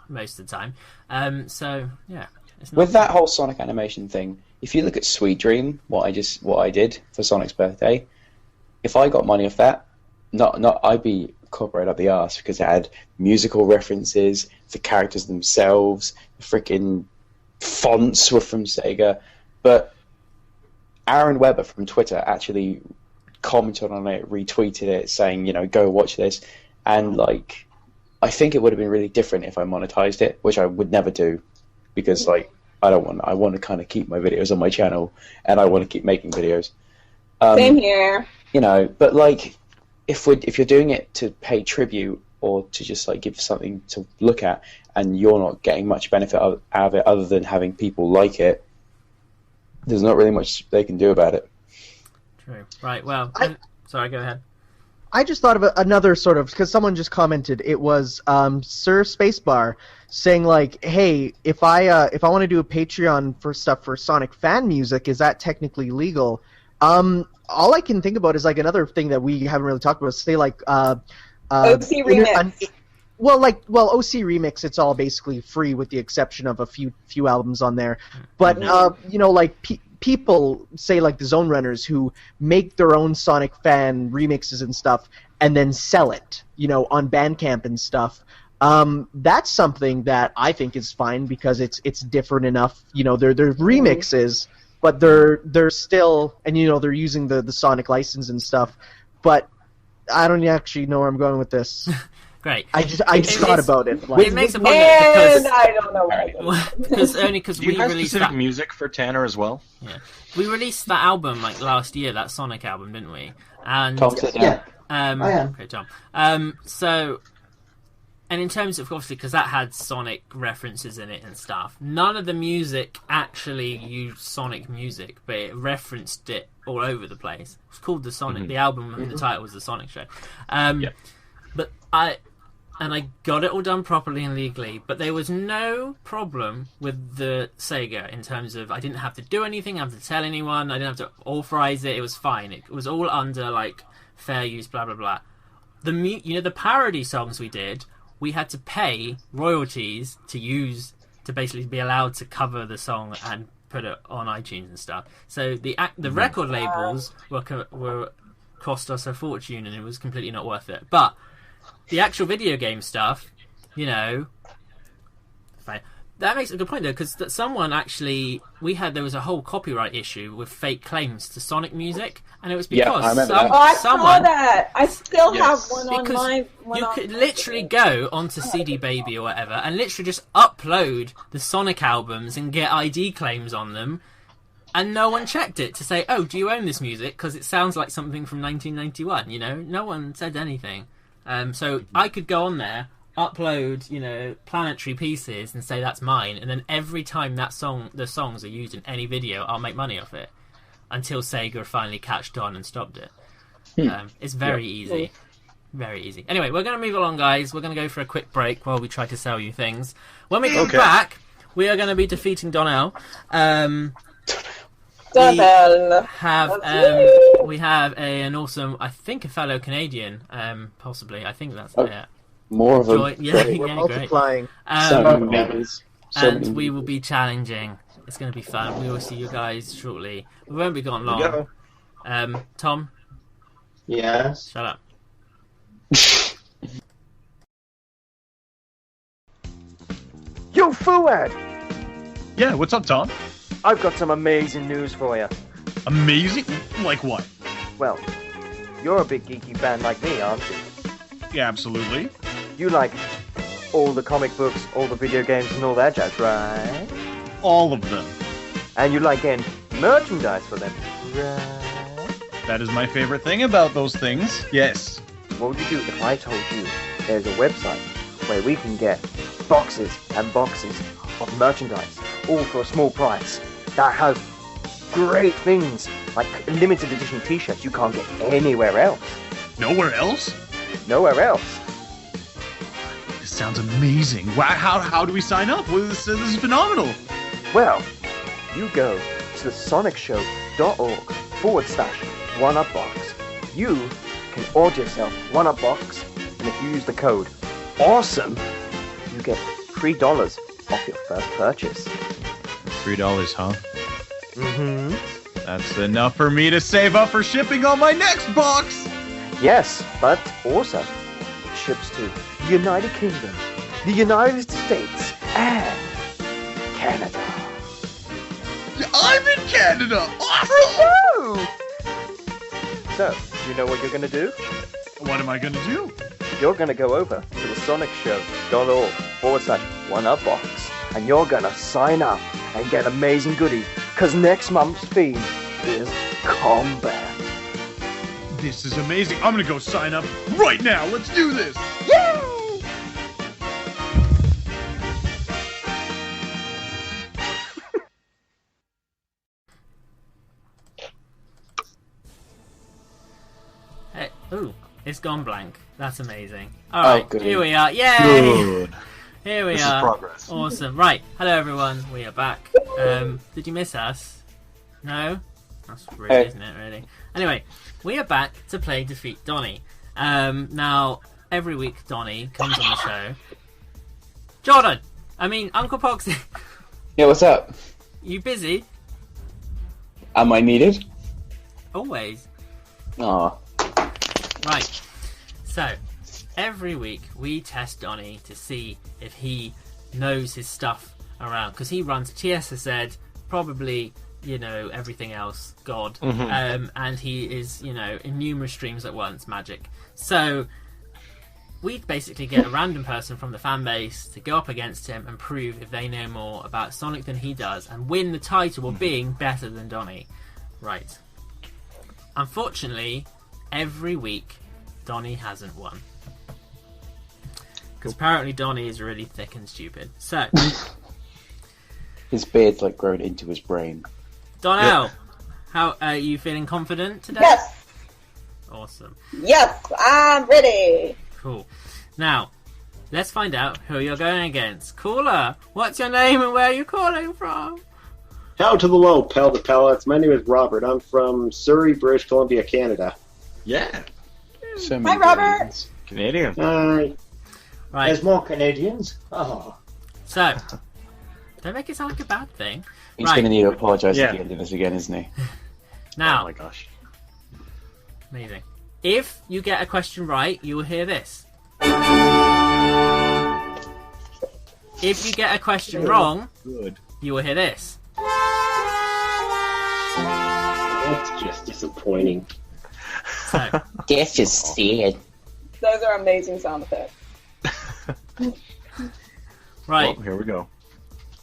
most of the time. So yeah, it's not With that whole Sonic animation thing, if you look at Sweet Dream, what I did for Sonic's birthday, if I got money off that, I'd be copyright up the arse because it had musical references, the characters themselves, the freaking fonts were from Sega. But Aaron Weber from Twitter actually commented on it, retweeted it, saying, go watch this. And I think it would have been really different if I monetized it, which I would never do, because I want to kind of keep my videos on my channel, and I want to keep making videos. Same here. But if you're doing it to pay tribute or to just give something to look at, and you're not getting much benefit out of it other than having people like it, there's not really much they can do about it. true. Right. Well, sorry. Go ahead. I just thought of another sort of, because someone just commented, it was Sir Spacebar saying hey, if I want to do a Patreon for stuff for Sonic fan music, is that technically legal? All I can think about is another thing that we haven't really talked about. Say OC Remix. OC Remix, it's all basically free with the exception of a few albums on there. But people say the Zone Runners who make their own Sonic fan remixes and stuff and then sell it, on Bandcamp and stuff. That's something that I think is fine because it's different enough. They're remixes, but they're still, and they're using the Sonic license and stuff. But I don't actually know where I'm going with this. Great. I just thought about it. It makes a point And because I don't know why. because Do you we have released specific that. music for Tanner as well? Yeah, we released that album last year, that Sonic album, didn't we? And Tom, sit down. Yeah. Oh, I am. Okay, Tom. And in terms of, obviously, because that had Sonic references in it and stuff, none of the music actually used Sonic music, but it referenced it all over the place. It's called the Sonic. The album and the title was the Sonic Show. But I got it all done properly and legally, but there was no problem with the Sega in terms of I didn't have to do anything, I didn't have to tell anyone, I didn't have to authorize it. It was fine. It was all under fair use, blah blah blah. The parody songs we did, we had to pay royalties to basically be allowed to cover the song and put it on iTunes and stuff. So the record labels were cost us a fortune and it was completely not worth it. But the actual video game stuff, fine. That makes a good point though, because someone actually there was a whole copyright issue with fake claims to Sonic music, and it was because I remember that. I saw that. I still have one on because my. you could literally go onto CD Baby or whatever and literally just upload the Sonic albums and get ID claims on them, and no one checked it to say, "Oh, do you own this music?" Because it sounds like something from 1991. No one said anything. So I could go on there, upload, Planetary pieces and say that's mine, and then every time the songs are used in any video, I'll make money off it. Until Sega finally catched on and stopped it. It's very easy. Very easy. Anyway, we're going to move along, guys. We're going to go for a quick break while we try to sell you things. When we come back, we are going to be defeating Donnell. We have an awesome, I think, a fellow Canadian, possibly. I think that's more of them. We're multiplying. And we will be challenging. It's going to be fun. We will see you guys shortly. We won't be gone long. Tom? Yes? Shut up. Yo, Fuad! Yeah, what's up, Tom? I've got some amazing news for you. Amazing? Like what? Well, you're a big geeky fan like me, aren't you? Yeah, absolutely. You like all the comic books, all the video games, and all that jazz, right? All of them. And you like getting merchandise for them, right? That is my favorite thing about those things. Yes. What would you do if I told you there's a website where we can get boxes and boxes of merchandise, all for a small price, that has great things, like limited edition t-shirts you can't get anywhere else. Nowhere else? Nowhere else. This sounds amazing. Wow, how do we sign up? Well, this is phenomenal. Well, you go to thesonicshowchannel.org/one-up-box. You can order yourself one-up box, and if you use the code AWESOME, you get $3 off your first purchase. $3, huh? Mm-hmm. That's enough for me to save up for shipping on my next box! Yes, but also it ships to the United Kingdom, the United States, and Canada. I'm in Canada! Awesome! So, you know what you're going to do? What am I going to do? You're going to go over to thesonicshowchannel.org/one-up-box, and you're going to sign up and get amazing goodies, because next month's theme is combat. This is amazing. I'm going to go sign up right now. Let's do this. Yay! Hey, ooh, it's gone blank. That's amazing. Alright, here we are. Yay! Good. Here we This are. is progress. Awesome. Right, hello everyone. We are back. Did you miss us? No? That's rude, isn't it, really? Anyway, we are back to play Defeat Donnie. Now, every week Donnie comes on the show. Jordan! Uncle Poxxy. Yeah, what's up? You busy? Am I needed? Always. Aw. Right. So, every week we test Donnie to see if he knows his stuff around. Because he runs TSSZ, probably, everything else, God. Mm-hmm. And he is, in numerous streams at once, magic. So, we basically get a random person from the fan base to go up against him and prove if they know more about Sonic than he does and win the title of being better than Donnie. Right. Unfortunately, every week, Donnie hasn't won. Because apparently Donnie is really thick and stupid. So, His beard's like grown into his brain. Donnell, how are you feeling confident today? Yes. Awesome. Yes, I'm ready. Cool. Now, let's find out who you're going against. Caller, what's your name and where are you calling from? How to the low, pal to pellets. My name is Robert. I'm from Surrey, British Columbia, Canada. Yeah. So Hi, Robert. Canadian. Hi. Right. There's more Canadians? Oh. So, don't make it sound like a bad thing. He's Right. going to need to apologise Yeah. at the end of this again, isn't he? Now, Oh my gosh. amazing. If you get a question right, you will hear this. If you get a question wrong, you will hear this. That's just disappointing. So, That's just sad. Those are amazing sound effects. right. Well, here we go.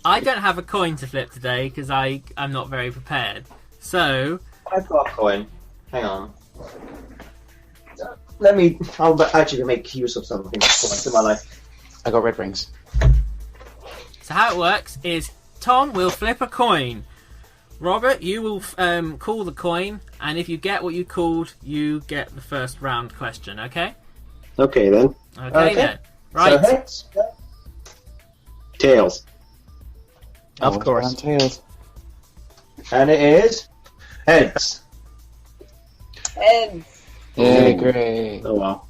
I don't have a coin to flip today because I'm not very prepared. So, I've got a coin. Hang on. I'll actually make use of some of these coins in my life. I got red rings. so how it works is Tom will flip a coin. Robert, you will call the coin, and if you get what you called, you get the first round question. Okay? Okay, then. Okay. Then. Right. So heads. Tails. Of course. Round tails. And it is heads. Heads. Yeah, great. Oh, wow.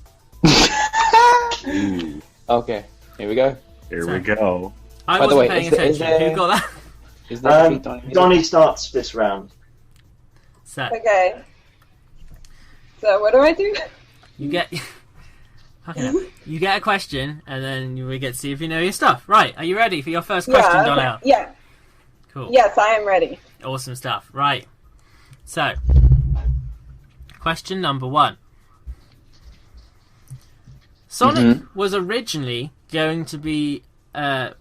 Okay, here we go. Here we go. I By the wasn't way, paying is there- attention. Who got that? Is there Defeat Donnie? Donnie starts this round. So, Okay. So what do I do? you get... Fucking hell. You get a question, and then we get to see if you know your stuff. Right, are you ready for your first question, okay. Donnell? Yeah. Cool. Yes, I am ready. Awesome stuff. Right. So, question number 1. Sonic was originally going to be Sonic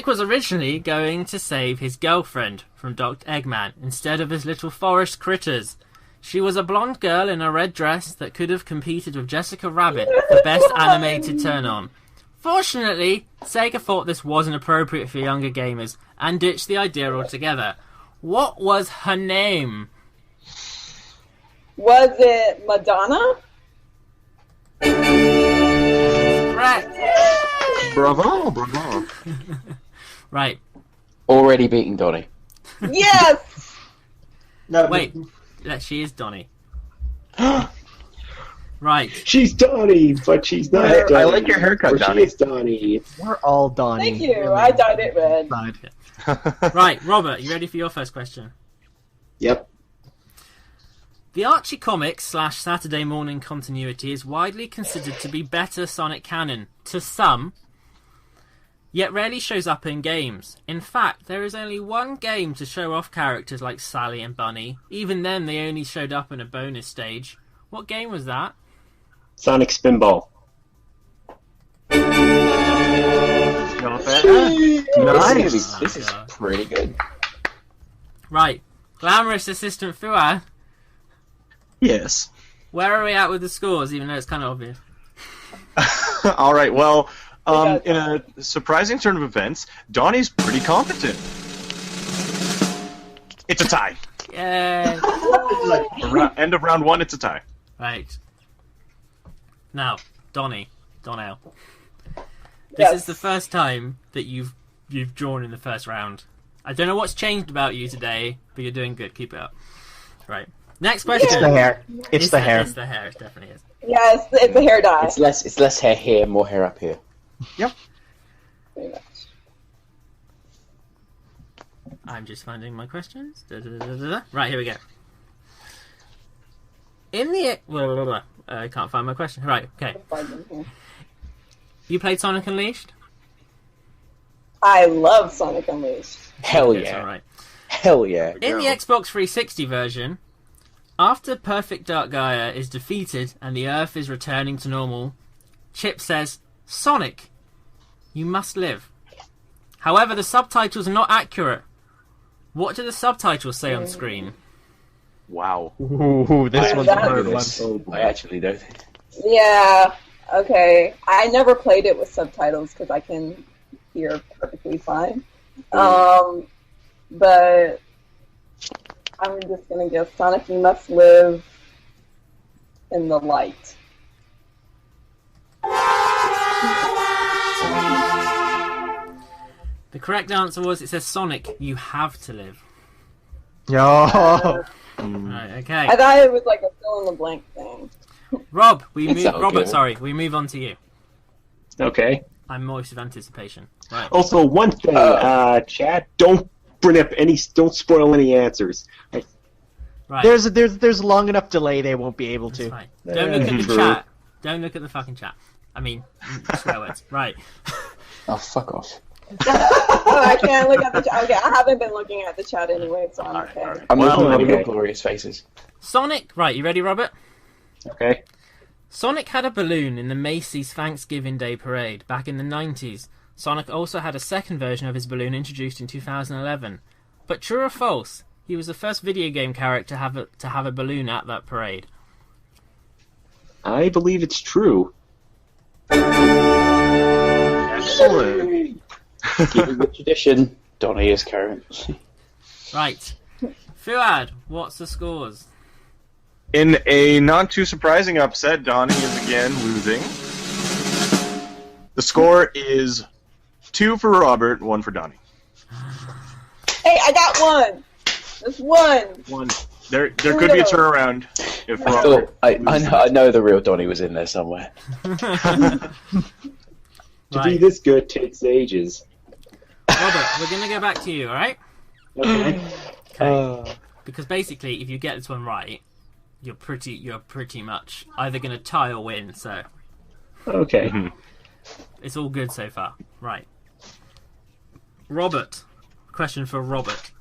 was originally going to save his girlfriend from Dr. Eggman instead of his little forest critters. She was a blonde girl in a red dress that could have competed with Jessica Rabbit for best animated turn-on. Fortunately, Sega thought this wasn't appropriate for younger gamers and ditched the idea altogether. What was her name? Was it Madonna? Correct. Bravo, bravo. Right. Already beating Donnie. Yes! No, Wait. She is Donnie. Right. She's Donnie, but she's not Donnie. I like your haircut, Or Donnie. She is Donnie. We're all Donnie. Thank you. I dyed it red. Right, Robert, you ready for your first question? Yep. The Archie Comics / Saturday morning continuity is widely considered to be better Sonic canon to some, yet rarely shows up in games. In fact, there is only one game to show off characters like Sally and Bunny. Even then, they only showed up in a bonus stage. What game was that? Sonic Spinball. Not bad. This is pretty good. Right, glamorous assistant Fuad. Yes. Where are we at with the scores, even though it's kind of obvious? All right. Well, in a surprising turn of events, Donnie's pretty competent. It's a tie. Yay! End of round 1. It's a tie. Right. Now, Donnell. This Yes. is the first time that you've drawn in the first round. I don't know what's changed about you today, but you're doing good. Keep it up. Right. Next question. It's the hair. It's the hair. It's the hair. It definitely is. Yes, it's a hair dye. It's less hair here, more hair up here. Pretty much. I'm just finding my questions. Right, here we go. I can't find my question. Right, okay. You played Sonic Unleashed? I love Sonic Unleashed. Hell Yes, yeah. alright. Hell yeah. In the Xbox 360 version, after Perfect Dark Gaia is defeated and the Earth is returning to normal, Chip says, "Sonic, you must live." However, the subtitles are not accurate. What do the subtitles say on screen? Wow. Ooh, this one's a hard one. I actually don't think. Yeah, okay. I never played it with subtitles because I can hear perfectly fine. But I'm just going to guess Sonic, you must live in the light. The correct answer was, it says, "Sonic, you have to live." Yo. Right, okay. I thought it was like a fill-in-the-blank thing. Rob, It's all Robert, good. sorry, we move on to you. Okay. I'm moist with anticipation. Right. Also, one thing, Chad, don't spoil any answers. Right. Right. There's a long enough delay they won't be able That's to. fine. Don't look at the True. chat. Don't look at the fucking chat. I mean, swear words. Right. Oh, fuck off. Oh, I can't look at the chat. Okay, I haven't been looking at the chat anyway, so I'm okay. I'm looking at okay. your glorious faces. Sonic. Right, you ready, Robert? Okay. Sonic had a balloon in the Macy's Thanksgiving Day Parade back in the 90s. Sonic also had a second version of his balloon introduced in 2011. But true or false, he was the first video game character to have a balloon at that parade. I believe it's true. Excellent. Keeping the tradition, Donnie is current. Right. Fuad, what's the scores? In a not too surprising upset, Donnie is again losing. The score is 2 for Robert, 1 for Donnie. Hey, I got one. Just one. One. There could be a turnaround if Robert. I know the real Donnie was in there somewhere. To be this good takes ages. Robert, we're going to go back to you, alright? Okay. Okay. Because basically, if you get this one right, you're pretty much either going to tie or win, so Okay. it's all good so far. Right. Robert. Question for Robert.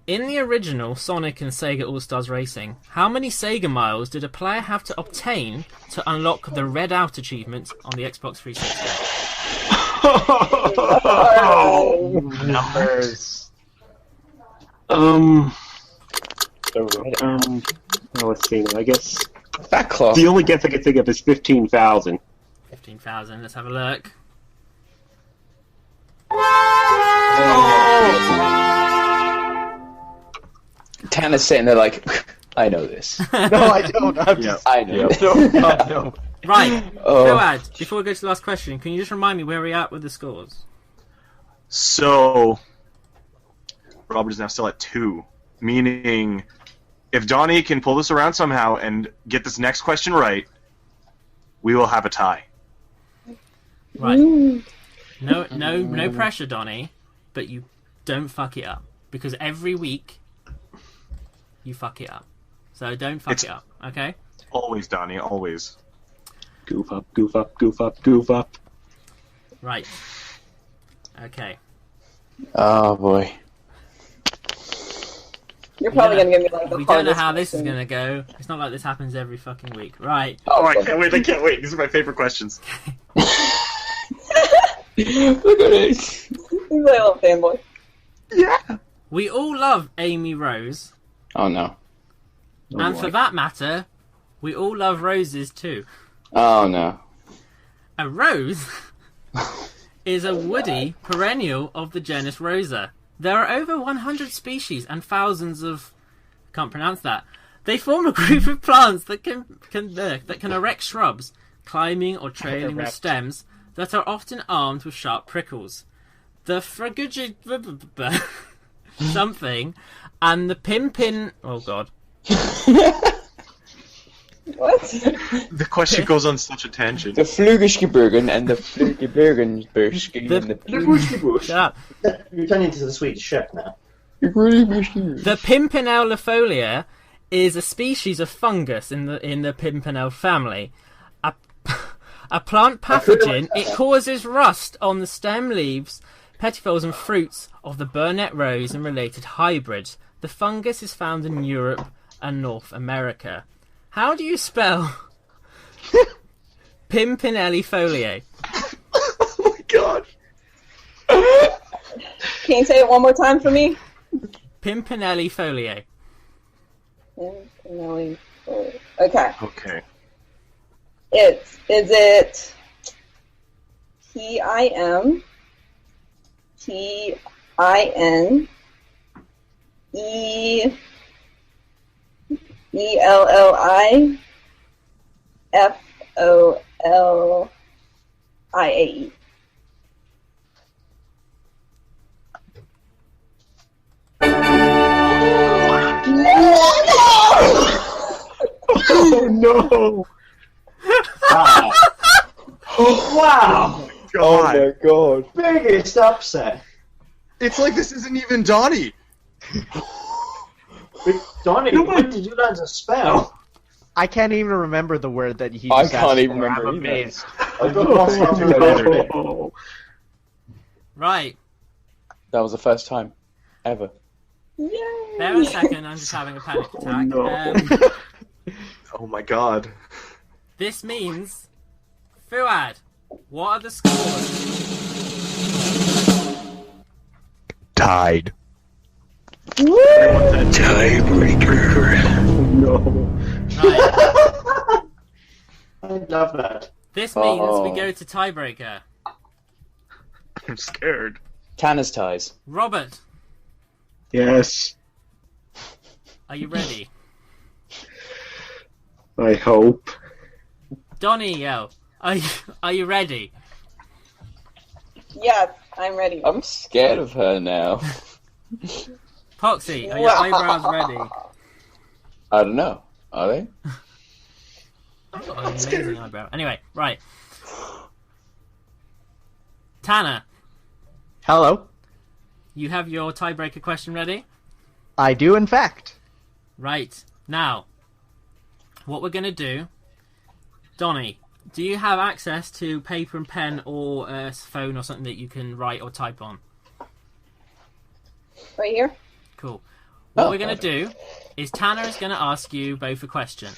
In the original Sonic and Sega All-Stars Racing, how many Sega miles did a player have to obtain to unlock the Red Out achievement on the Xbox 360? Numbers. Well, let's see. I guess That clock. the only guess I can think of is 15,000. 15,000. Let's have a look. Tanner's sitting there like, I know this. No, I don't. I'm just... I know. No. Right. Oh. Fuad, before we go to the last question, can you just remind me where we're at with the scores? So, Robert is now still at 2, meaning if Donnie can pull this around somehow and get this next question right, we will have a tie. Right. No pressure, Donnie, but you don't fuck it up. Because every week, you fuck it up. So don't fuck it up, okay? Always, Donnie, always. Goof up, goof up, goof up, goof up. Right. Okay. Oh boy. You're probably going to give me like the We don't know hardest how this is question. going to go. It's not like this happens every fucking week. Right. Oh, I can't wait, These are my favorite questions. Look at this. He's like a little fanboy. Yeah. We all love Amy Rose. Oh no. And for that matter, we all love roses too. Oh no. A rose is a woody perennial of the genus Rosa. There are over 100 species and thousands of... Can't pronounce that. They form a group of plants that can erect shrubs, climbing or trailing with stems that are often armed with sharp prickles. The fragugid something and the pimpin... Oh god. What? The question goes on such a tangent. The Flügelgebirgen and the Flügelgebirgenbürschke and the Shut up. You're turning into the Swedish chef now. The Pimpinella is a species of fungus in the Pimpinella family. A plant pathogen, it causes rust on the stem, leaves, petioles and fruits of the burnet rose and related hybrids. The fungus is found in Europe and North America. How do you spell Pimpinella foliae? Oh my god. Can you say it one more time for me? Pimpinella foliae. Okay. Okay. Is it PIMPINELLI FOLIAE? Oh no! Wow. Wow. God. god. Biggest upset. It's like this isn't even Donnie. Donnie, when did you learn to spell? I can't even remember the word that he I just can't asked even for. remember I'm either. amazed. I got lost after the other day. Oh, Right. That was the first time ever. Yay! Bear a second, I'm just having a panic attack. no. Oh my god. This means, Fuad, what are the scores? Tied. Tiebreaker. No. Right. I love that. This means we Oh. go to tiebreaker. I'm scared. Tanner's ties. Robert, Yes, are you ready? I hope. Donnie, are you ready? Yes, I'm ready. I'm scared of her now. Poxxy, are your eyebrows ready? I don't know. Are they? I've got an amazing eyebrow. Anyway, right. Tanner, Hello. you have your tiebreaker question ready? I do, in fact. Right. Now, what we're going to do... Donnie, do you have access to paper and pen or a phone or something that you can write or type on? Right here? Cool. What Oh, we're going to do is Tanner is going to ask you both a question.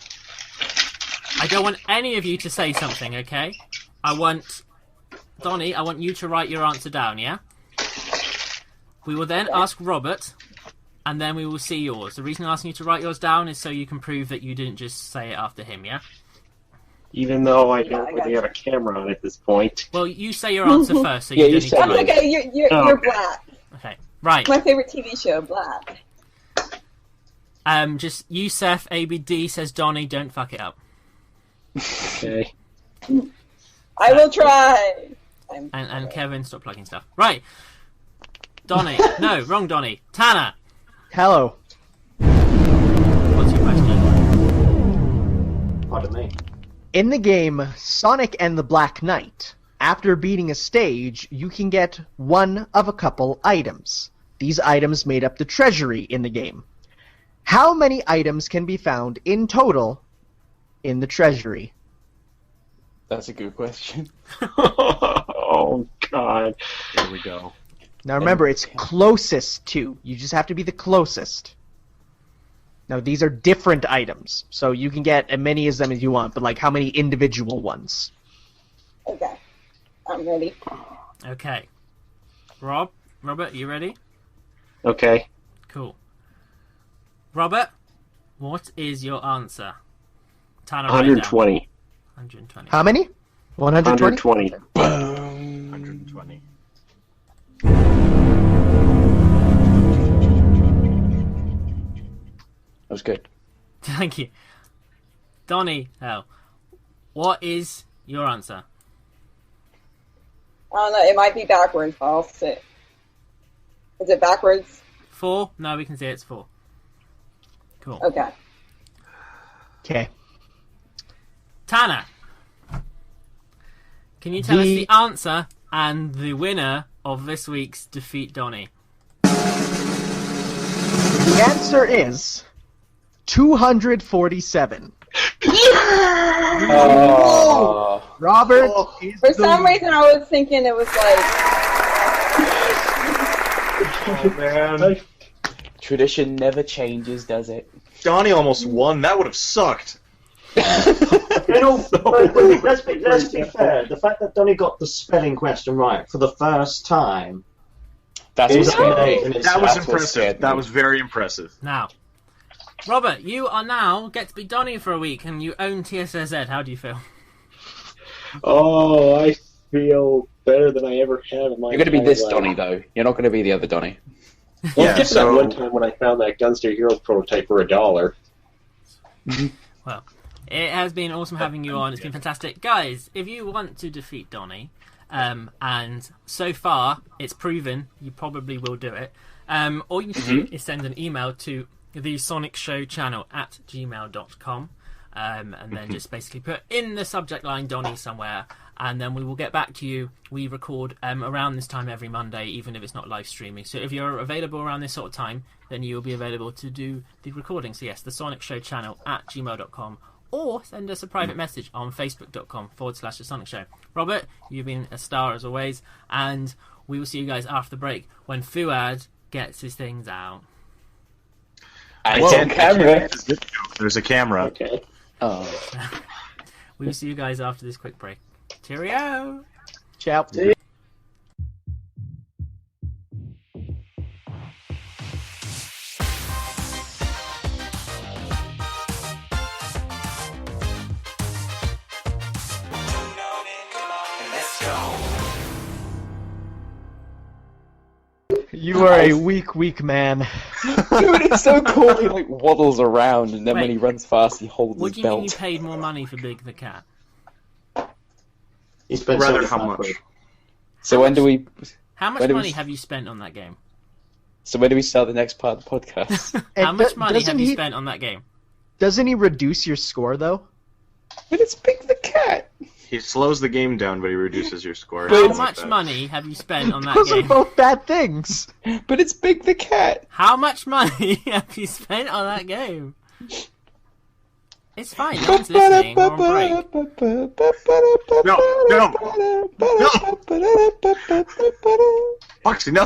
I don't want any of you to say something, okay? Donnie, I want you to write your answer down, yeah? We will then ask Robert, and then we will see yours. The reason I'm asking you to write yours down is so you can prove that you didn't just say it after him, yeah? Even though I Yeah, don't I really got have a camera on at this point. Well, you say your answer first, so Yeah, you you don't need say to it. That's write. okay, you're Oh. Black. Okay, right. My favorite TV show, Black. Just Yusef ABD says Donnie, don't fuck it up. Okay. I will try. And Kevin, stop plugging stuff. Right. Donnie. No, wrong Donnie. Tanner. Hello. What's your question? Pardon me. In the game Sonic and the Black Knight, after beating a stage, you can get one of a couple items. These items made up the treasury in the game. How many items can be found in total in the treasury? That's a good question. Oh, God. Here we go. Now remember, it's closest to. You just have to be the closest. Now these are different items, so you can get as many of them as you want, but like how many individual ones? Okay. I'm ready. Okay. Robert, you ready? Okay. Cool. Robert, what is your answer? Tanner, write it down. 120. 120. How many? 120? 120. That was good. Thank you. Donnie, what is your answer? I don't know, it might be backwards, but I'll sit. Is it backwards? 4? No, we can say it's 4. Cool. Okay. Okay. Tanner, can you tell us the answer and the winner of this week's Defeat Donnie? The answer is 247. Oh. Robert is For the some reason, I was thinking it was like... Oh man. Tradition never changes, does it? Donnie almost won. That would have sucked. You know, but let's be fair. The fact that Donnie got the spelling question right for the first time. That's is what scared me. amazing. That was That's what impressive. scared That me. was very impressive. Now, Robert, you are now get to be Donnie for a week, and you own TSSZ. How do you feel? Oh, I feel better than I ever have in my You're going to be entire this life. Donnie, though. You're not going to be the other Donnie. Well, Yeah, except for so- that one time when I found that Gunster Heroes prototype for $1. Well, it has been awesome having you on. It's been fantastic. Guys, if you want to defeat Donnie, and so far it's proven you probably will do it, all you need to do is send an email to thesonicshowchannel at gmail.com, and then just basically put in the subject line Donnie somewhere, and then we will get back to you. We record around this time every Monday, even if it's not live streaming. So if you're available around this sort of time, then you will be available to do the recording. So yes, thesonicshowchannel at gmail.com, or send us a private message on facebook.com/thesonicshow. Robert, you've been a star as always, and we will see you guys after the break when Fuad gets his things out. Camera. There's a camera. Okay. Oh. We will see you guys after this quick break. Cheerio! Ciao. You are a weak man. Dude, it's so cool. He like waddles around, and then when Wait. he runs fast, he holds What his do you mean you belt. paid more money for Big the Cat? He spent Rather, how 75 much? quid. So when do we? How much When do money we- have you spent on that game? So when do we start the next part of the podcast? How much money doesn't have you he, spent on that game? Doesn't he reduce your score though? But it's Big the Cat. He slows the game down, but he reduces your score. How Something like much that. money have you spent on that Those are game? both bad things. But it's Big the Cat. How much money have you spent on that game? It's fine, no one's listening. We're on break. Poxxy, no!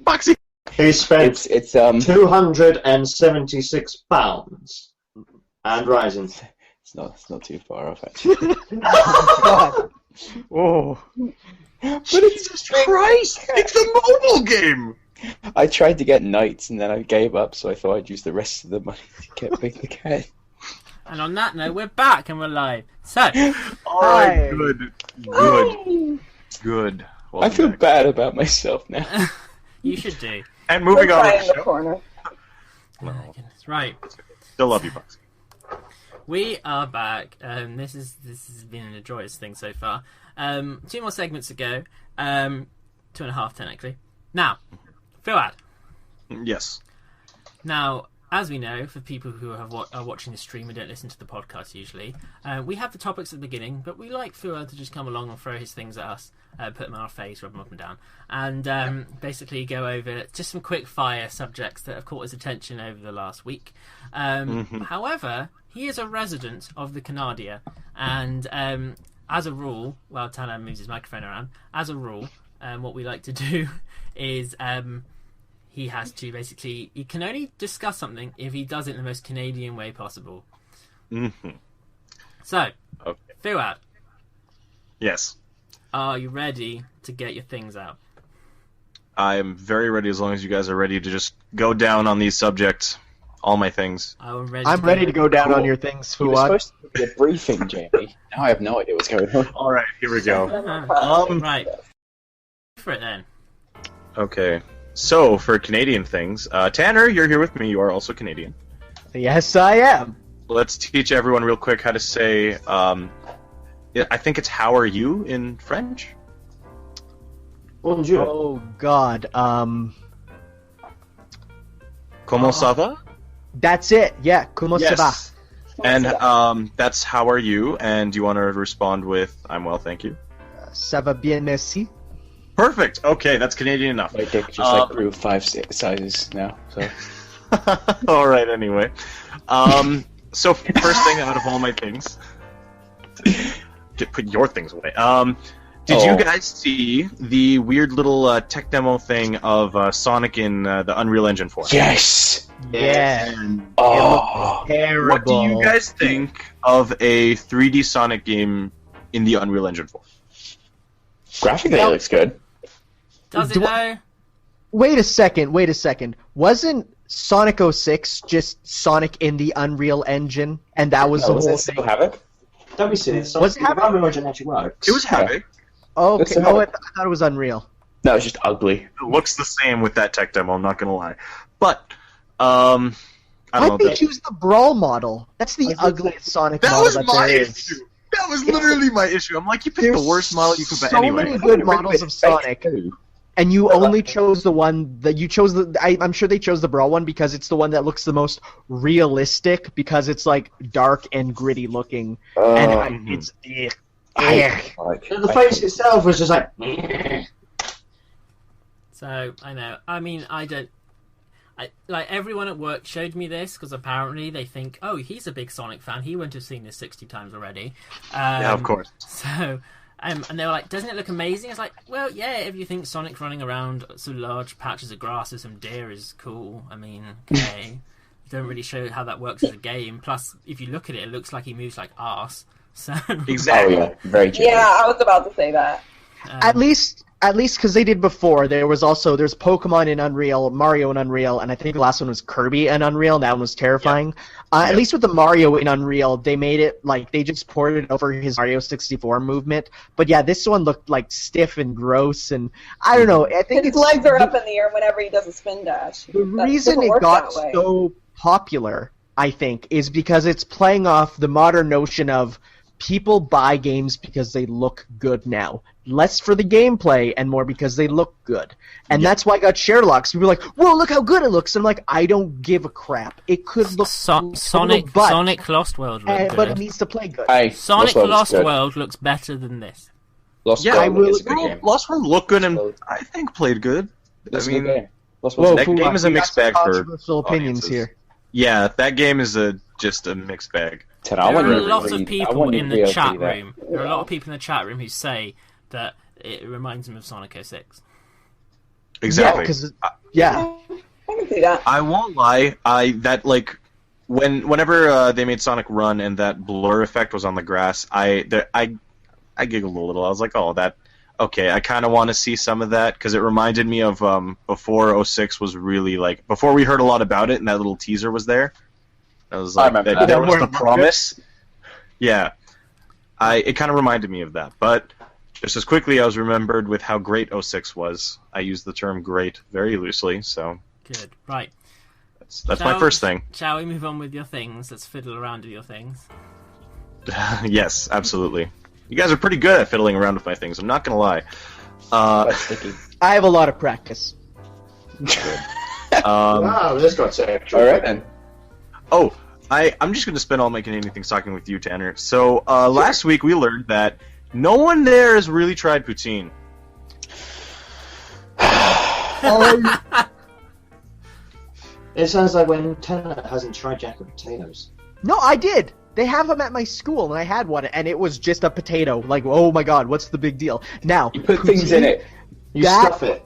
Poxxy! He spent It's £276 and rising. It's not too far off actually. God. Oh. But it's Christ! It's a mobile game! I tried to get knights and then I gave up, so I thought I'd use the rest of the money to get Big the Cat. And on that note, we're back and we're live. So, Alright, good. Good. I Welcome feel back. bad about myself now. you should do. And moving on Cry with in the the show. corner. Oh, my goodness. Right. Still love you, Poxxy. We are back. This has been a joyous thing so far. 2 more segments to go. 2.5 technically. Now, Fuad. Yes. Now, as we know, for people who are watching the stream and don't listen to the podcast usually, we have the topics at the beginning, but we like Fuad to just come along and throw his things at us, put them on our face, rub them up and down, and basically go over just some quick fire subjects that have caught his attention over the last week. However, he is a resident of the Canadia, and as a rule, while Tanner moves his microphone around, as a rule, what we like to do is he has to basically, he can only discuss something if he does it in the most Canadian way possible. So, Okay. Fuad, Yes. are you ready to get your things out? I am very ready as long as you guys are ready to just go down on these subjects. All my things. I'm ready. I'm ready to go down on your things, It was Fuad. supposed to be a briefing, Jamie. Now I have no idea what's going on. Alright, here we go. Right. For it then. Okay. So, for Canadian things, Tanner, you're here with me. You are also Canadian. Yes, I am. Let's teach everyone real quick how to say, I think it's how are you in French? Bonjour. Oh God. Comment ça va? That's it. Yeah. Comment ça va? And that's how are you, and you want to respond with I'm well, thank you. Ça va bien, merci. Perfect. Okay, that's Canadian enough. My dick just grew 5 sizes now. So All right. Anyway, so first thing out of all my things, put your things away. Did you guys see the weird little tech demo thing of Sonic in the Unreal Engine 4? yes. Yeah. Oh, Terrible. What do you guys think of a 3D Sonic game in the Unreal Engine 4? graphically it looks good. Does it Do though? Wait a second. Wasn't Sonic 06 just Sonic in the Unreal Engine, and that was the Was whole it thing? still Havoc? Don't be serious. Was it the happening? Unreal Engine actually works. It was Havoc. Oh, It's okay. a Oh, I Havoc. thought it was Unreal. No, it's just ugly. It looks the same with that tech demo. I'm not gonna lie, but I don't Why'd know. they That, choose the Brawl model? That's the ugliest Sonic that model was that my there is. issue. That was literally my issue. I'm like, you picked the worst model you could pick. so Anyway, many good models of Sonic, and you only chose the one that you chose. I'm sure they chose the Brawl one because it's the one that looks the most realistic because it's like dark and gritty looking, and it's. The face itself was just like. So I know. I mean, like everyone at work showed me this because apparently they think, oh, he's a big Sonic fan. He wouldn't have seen this 60 times already. Yeah, of course. So, and they were like, doesn't it look amazing? It's like, well, yeah, if you think Sonic running around some large patches of grass with some deer is cool. I mean, okay. Don't really show how that works as a game. Plus, if you look at it, it looks like he moves like arse. So Exactly. Oh, yeah. Very true. Yeah, I was about to say that. At least because they did before, there's Pokemon in Unreal, Mario in Unreal, and I think the last one was Kirby in Unreal, and that one was terrifying. At least with the Mario in Unreal, they made it like they just ported over his Mario 64 movement. But yeah, this one looked like stiff and gross, and I don't know. I think His legs are up in the air whenever he does a spin dash. The reason it got so popular, I think, is because it's playing off the modern notion of people buy games because they look good now. Less for the gameplay and more because they look good. And that's why I got Sherlock. People were like, whoa, look how good it looks. And I'm like, I don't give a crap. It could look Sonic Lost World looked good. But it needs to play good. Sonic Lost World looks better than this. Lost World looked good and I think played good. I mean, that game is a mixed bag for controversial opinions here. Yeah, that game is just a mixed bag. There are a lot of people in the chat room. There are a lot of people in the chat room who say that it reminds them of Sonic 06. Exactly. Yeah, I can see that. I won't lie. Whenever they made Sonic Run and that blur effect was on the grass, I giggled a little. I was like, oh, that. Okay, I kind of want to see some of that because it reminded me of before 06 was really like before we heard a lot about it and that little teaser was there. I was like, there was the promise. Yeah, it kind of reminded me of that. But just as quickly, I was remembered with how great 06 was. I use the term "great" very loosely, so good. Right. That's my first thing. Shall we move on with your things? Let's fiddle around with your things. Yes, absolutely. You guys are pretty good at fiddling around with my things. I'm not gonna lie. I have a lot of practice. Wow, this got sexual. All right then. Oh, I'm just gonna spend all my Canadian things talking with you, Tanner. So last week we learned that no one there has really tried poutine. It sounds like when Tanner hasn't tried jacket potatoes. No, I did. They have them at my school, and I had one, and it was just a potato. Like, oh my god, what's the big deal? Now, you put things in it. You stuff it.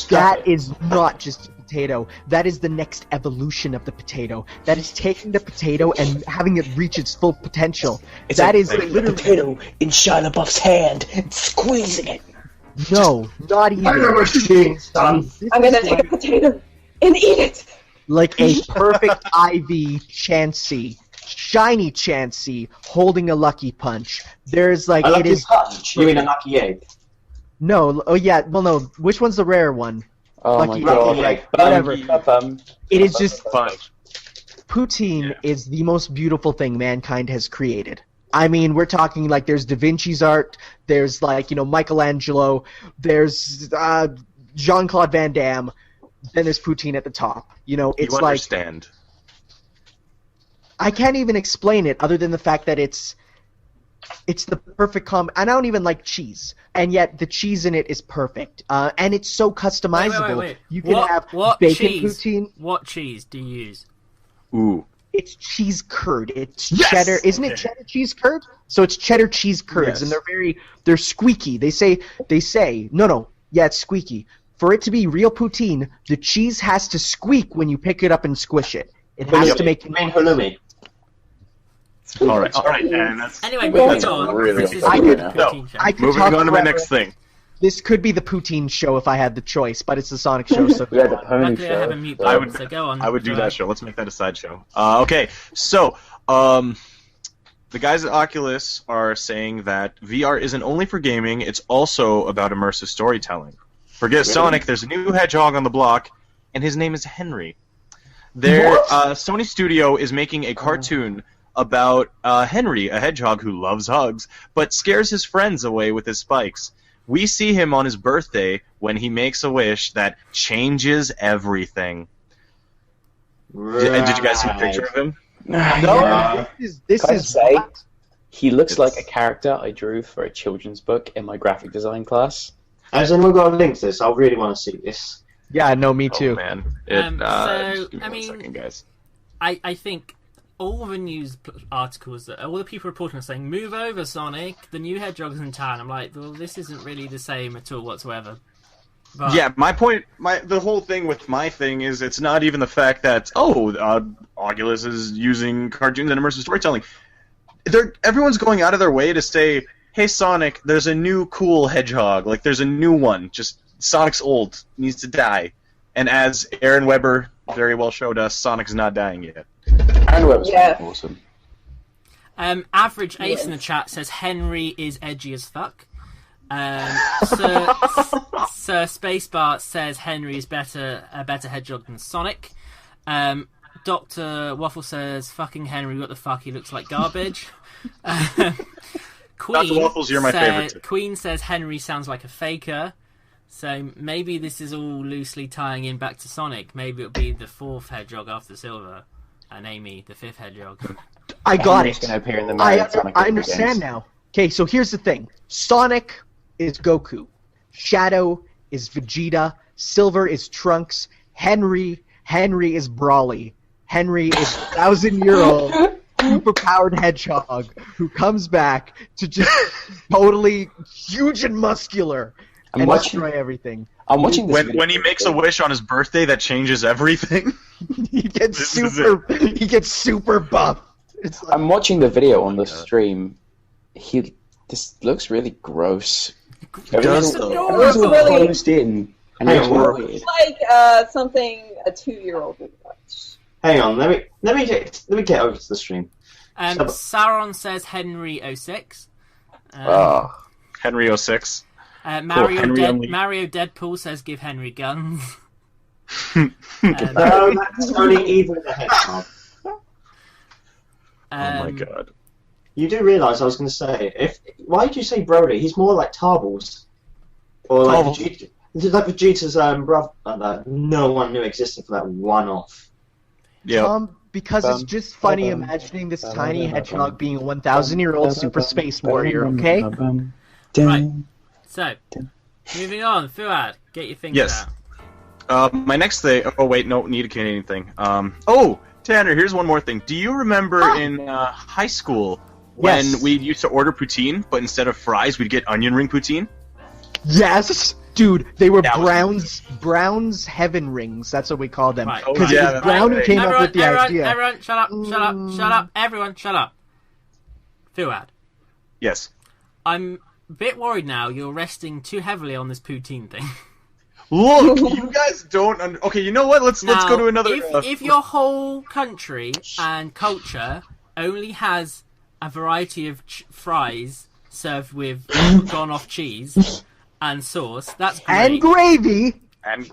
That is not just a potato. That is the next evolution of the potato. That is taking the potato and having it reach its full potential. It's literally the potato in Shia LaBeouf's hand and squeezing it. No, not even. I'm a machine, son. I'm gonna take a potato and eat it. Like a perfect IV Chansey. Shiny Chansey holding a Lucky Punch. There's like a lucky it is. Punch. You mean a lucky egg? No. Oh yeah. Well, no. Which one's the rare one? Oh lucky my god. egg. Whatever. It is just. Poutine is the most beautiful thing mankind has created. I mean, we're talking like there's Da Vinci's art. There's like Michelangelo. There's Jean-Claude Van Damme. Then there's poutine at the top. It's you like. Understand. I can't even explain it other than the fact that it's the perfect I don't even like cheese, and yet the cheese in it is perfect. And it's so customizable. Wait. You can have what bacon cheese? poutine. What cheese do you use? Ooh. It's cheese curd. It's cheddar. Isn't it cheddar cheese curd? So it's cheddar cheese curds, and they're squeaky. They say no. Yeah, it's squeaky. For it to be real poutine, the cheese has to squeak when you pick it up and squish it. It has to make halloumi. All right. And that's anyway, moving on. Really I could moving on to my next thing. This could be the poutine show if I had the choice, but it's the Sonic show, so yeah, the pony luckily I have a mute button, so go on. I would do that show. Let's make that a side show. Okay, so the guys at Oculus are saying that VR isn't only for gaming; it's also about immersive storytelling. Forget Sonic. There's a new Hedgehog on the block, and his name is Henry. Sony Studio is making a cartoon about Henry, a hedgehog who loves hugs, but scares his friends away with his spikes. We see him on his birthday when he makes a wish that changes everything. Right. Did you guys see a picture of him? No, this is He looks like a character I drew for a children's book in my graphic design class. Has anyone got a link to this? I really want to see this. Yeah, no, me too. Oh, man. So, just give me I 1 mean, second, guys. I think all the news articles, all the people reporting are saying, move over, Sonic, the new Hedgehog's in town. I'm like, well, this isn't really the same at all whatsoever. But, Yeah, the whole thing with my thing is it's not even the fact that, Oculus is using cartoons and immersive storytelling. Everyone's going out of their way to say, hey, Sonic, there's a new cool Hedgehog. Like, there's a new one. Just, Sonic's old. Needs to die. And as Aaron Weber very well showed us, Sonic's not dying yet. Aaron Weber's awesome. Average Ace in the chat says Henry is edgy as fuck. Sir Spacebar says Henry is a better Hedgehog than Sonic. Dr. Waffle says fucking Henry, what the fuck, he looks like garbage. Queen Dr. Waffles, you're my favorite too. Queen says Henry sounds like a faker. So maybe this is all loosely tying in back to Sonic. Maybe it'll be the 4th Hedgehog after Silver, and Amy, the 5th Hedgehog. I got Henry's it. gonna appear in the I understand now. Okay, so here's the thing. Sonic is Goku. Shadow is Vegeta. Silver is Trunks. Henry is Brawly. Henry is 1,000-year-old superpowered hedgehog who comes back to just totally huge and muscular and destroy everything. I'm watching this when he makes a wish on his birthday that changes everything. He gets super buff. I'm watching the video on the stream. This looks really gross. Everything's really closed in. And Hey, it's we're- weird. like something a 2-year-old would watch. Hang on, let me get over to the stream. Sauron says Henry 06. Henry 06. Mario Henry Mario Deadpool says give Henry guns. No, that's only evil the hedgehog. Oh my god. You do realise I was going to say, why did you say Broly? He's more like Tarbles. Or like Vegeta. Like Vegeta's brother that no one knew existed for that one-off. Yeah. Because it's just funny imagining this tiny hedgehog being a 1,000-year-old super space warrior, okay? Right. So, moving on. Fuad, get your fingers out. My next thing... Oh, wait, no, need a Canadian thing. Tanner, here's one more thing. Do you remember in high school when we used to order poutine, but instead of fries, we'd get onion ring poutine? Yes! Dude, they were Brown's Heaven Rings. That's what we called them. Because it was Brown who came up with the idea. Everyone, shut up. Everyone, shut up. Fuad. Yes. I'm a bit worried now you're resting too heavily on this poutine thing. Look, you guys don't... Okay, you know what? Let's go to another... If your whole country and culture only has a variety of fries served with gone-off cheese and sauce, that's great. And gravy!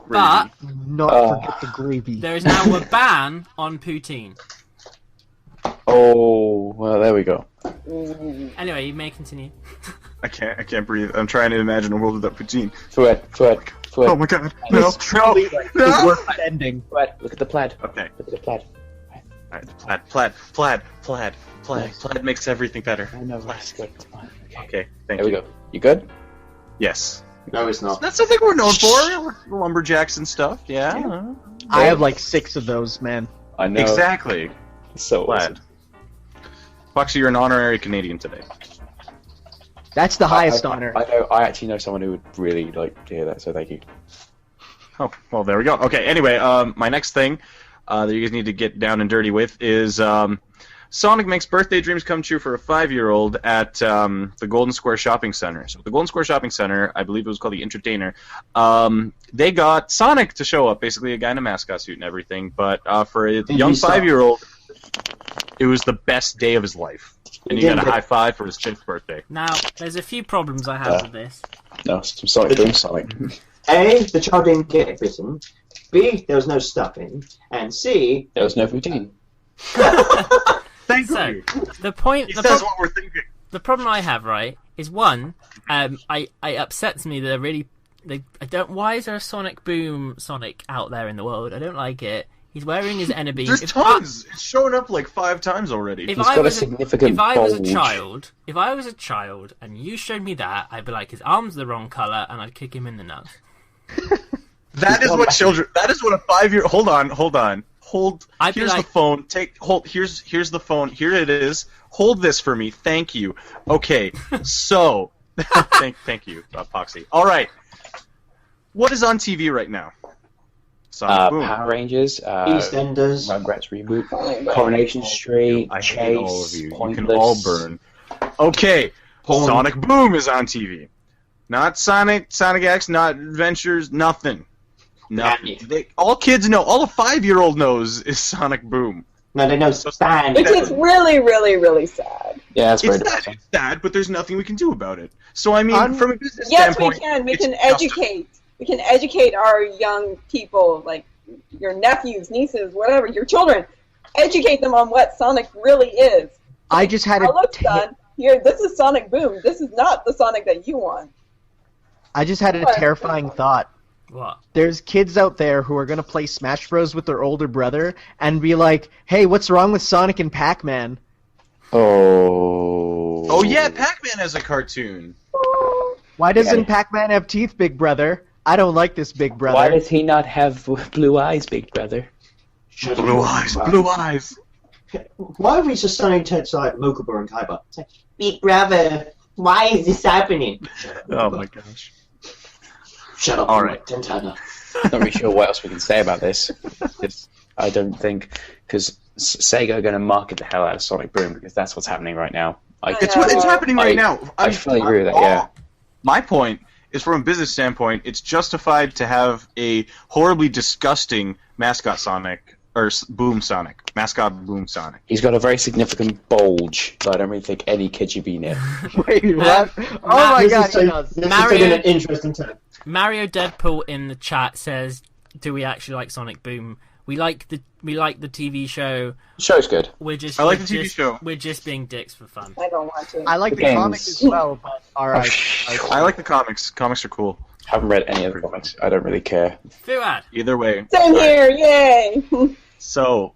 But... Not forget the gravy. There is now a ban on poutine. Oh, well, there we go. Anyway, you may continue. I can't breathe. I'm trying to imagine a world without poutine. Fuad. Oh my god. No. It's truly No. worth ending. Fuad, look at the plaid. Okay. Look at the plaid. Alright, plaid makes everything better. I know, that's good. Okay, thank There you. we go. You good? Yes. No, it's not. That's something we're known for. We're lumberjacks and stuff, yeah. I have like 6 of those, man. I know. Exactly. So Plaid. Foxy, you're an honorary Canadian today. That's the highest honor. I know. I actually know someone who would really like to hear that. So thank you. Oh, well, there we go. Okay, anyway, my next thing that you guys need to get down and dirty with is Sonic makes birthday dreams come true for a 5-year-old at the Golden Square Shopping Center. So the Golden Square Shopping Center, I believe it was called the Entertainer, they got Sonic to show up, basically a guy in a mascot suit and everything. But for a young 5-year-old, it was the best day of his life. And he got a high five for his 5th birthday. Now, there's a few problems I have with this. No, some Sonic doing Sonic. A, the child didn't get bitten. B, there was no stuffing. And C, There was no poutine. Thank So, you. the point... He the says prob- what we're thinking. The problem I have, right, is one, it upsets me that they're really... Why is there a Sonic Boom Sonic out there in the world? I don't like it. He's wearing his Enerbeam. There's tons. It's shown up like 5 times already. If He's I got a was significant if I was a bulge. child, and you showed me that, I'd be like, his arm's the wrong color, and I'd kick him in the nuts. That is what children. That is what a 5-year. Hold on. I'd be Here's the like- phone. Here's the phone. Here it is. Hold this for me. Thank you. Okay. So, thank you, Poxxy. All right. What is on TV right now? Sonic Boom. Power Rangers, EastEnders. Rugrats reboot, Coronation Street, I Chase, hate all of you. Pointless. You can all burn. Okay. Porn. Sonic Boom is on TV. Not Sonic X, not Adventures, nothing. Nothing. All kids know, all a 5-year-old knows is Sonic Boom. No, they know Stan. Which is really, really, really sad. Yeah, that's very It's depressing. sad, but there's nothing we can do about it. So, I mean, from a business Yes, we standpoint... can. We it's can just- educate. We can educate our young people, like your nephews, nieces, whatever, your children. Educate them on what Sonic really is. I just had Oh, look, son. Here, this is Sonic Boom. This is not the Sonic that you want. I just had a terrifying thought. What? There's kids out there who are going to play Smash Bros. With their older brother and be like, hey, what's wrong with Sonic and Pac-Man? Oh. Oh, yeah, Pac-Man has a cartoon. Why doesn't Pac-Man have teeth, big brother? I don't like this, big brother. Why does he not have blue eyes, big brother? Blue eyes. Why are we just starting to like Mokuba and Kaiba? It's like, big brother, why is this happening? Oh, my gosh. Shut up, All right. Tentana. Not really sure what else we can say about this. I don't think, because Sega are going to market the hell out of Sonic Boom, because that's what's happening right now. It's happening right now. I fully agree with that, yeah. My point is, from a business standpoint, it's justified to have a horribly disgusting mascot Sonic, or Boom Sonic. Mascot Boom Sonic. He's got a very significant bulge that I don't really think any kid should be near. Wait, what? Oh my god, he does. This is Mario- taking an interesting turn. Mario Deadpool in the chat says, "Do we actually like Sonic Boom? We like the TV show. Show's good. I like the TV show. We're just being dicks for fun." I don't want to. I like the Games. comic as well, but alright. I like the comics. Comics are cool. Haven't read any of the comics. I don't really care. Fuad. Either way. Same here, yay! So,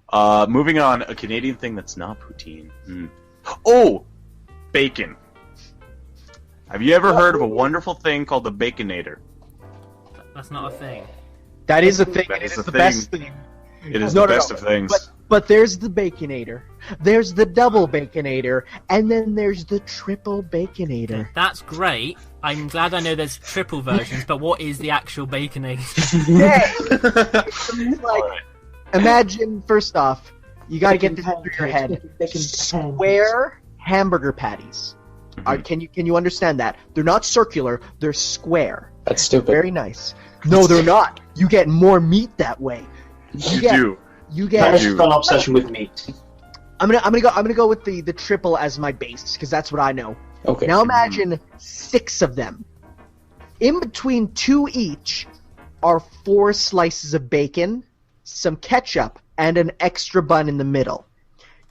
moving on, a Canadian thing that's not poutine. Oh! Bacon. Have you ever heard of a wonderful thing called the Baconator? That's not a thing. That is a thing. That It is is a the thing. best thing. It is No, the no, best no. of things. But there's the Baconator. There's the double Baconator, and then there's the triple Baconator. That's great. I'm glad I know there's triple versions, but what is the actual Baconator? Like, imagine, first off, you gotta get this through your head. Square hamburger patties. Can you understand that? They're not circular, they're square. That's stupid. Very nice. No, they're not. You get more meat that way. You get, do. You That's get. an obsession with meat. I'm gonna go with the triple as my base because that's what I know. Okay. Now imagine 6 of them. In between 2 each are 4 slices of bacon, some ketchup, and an extra bun in the middle.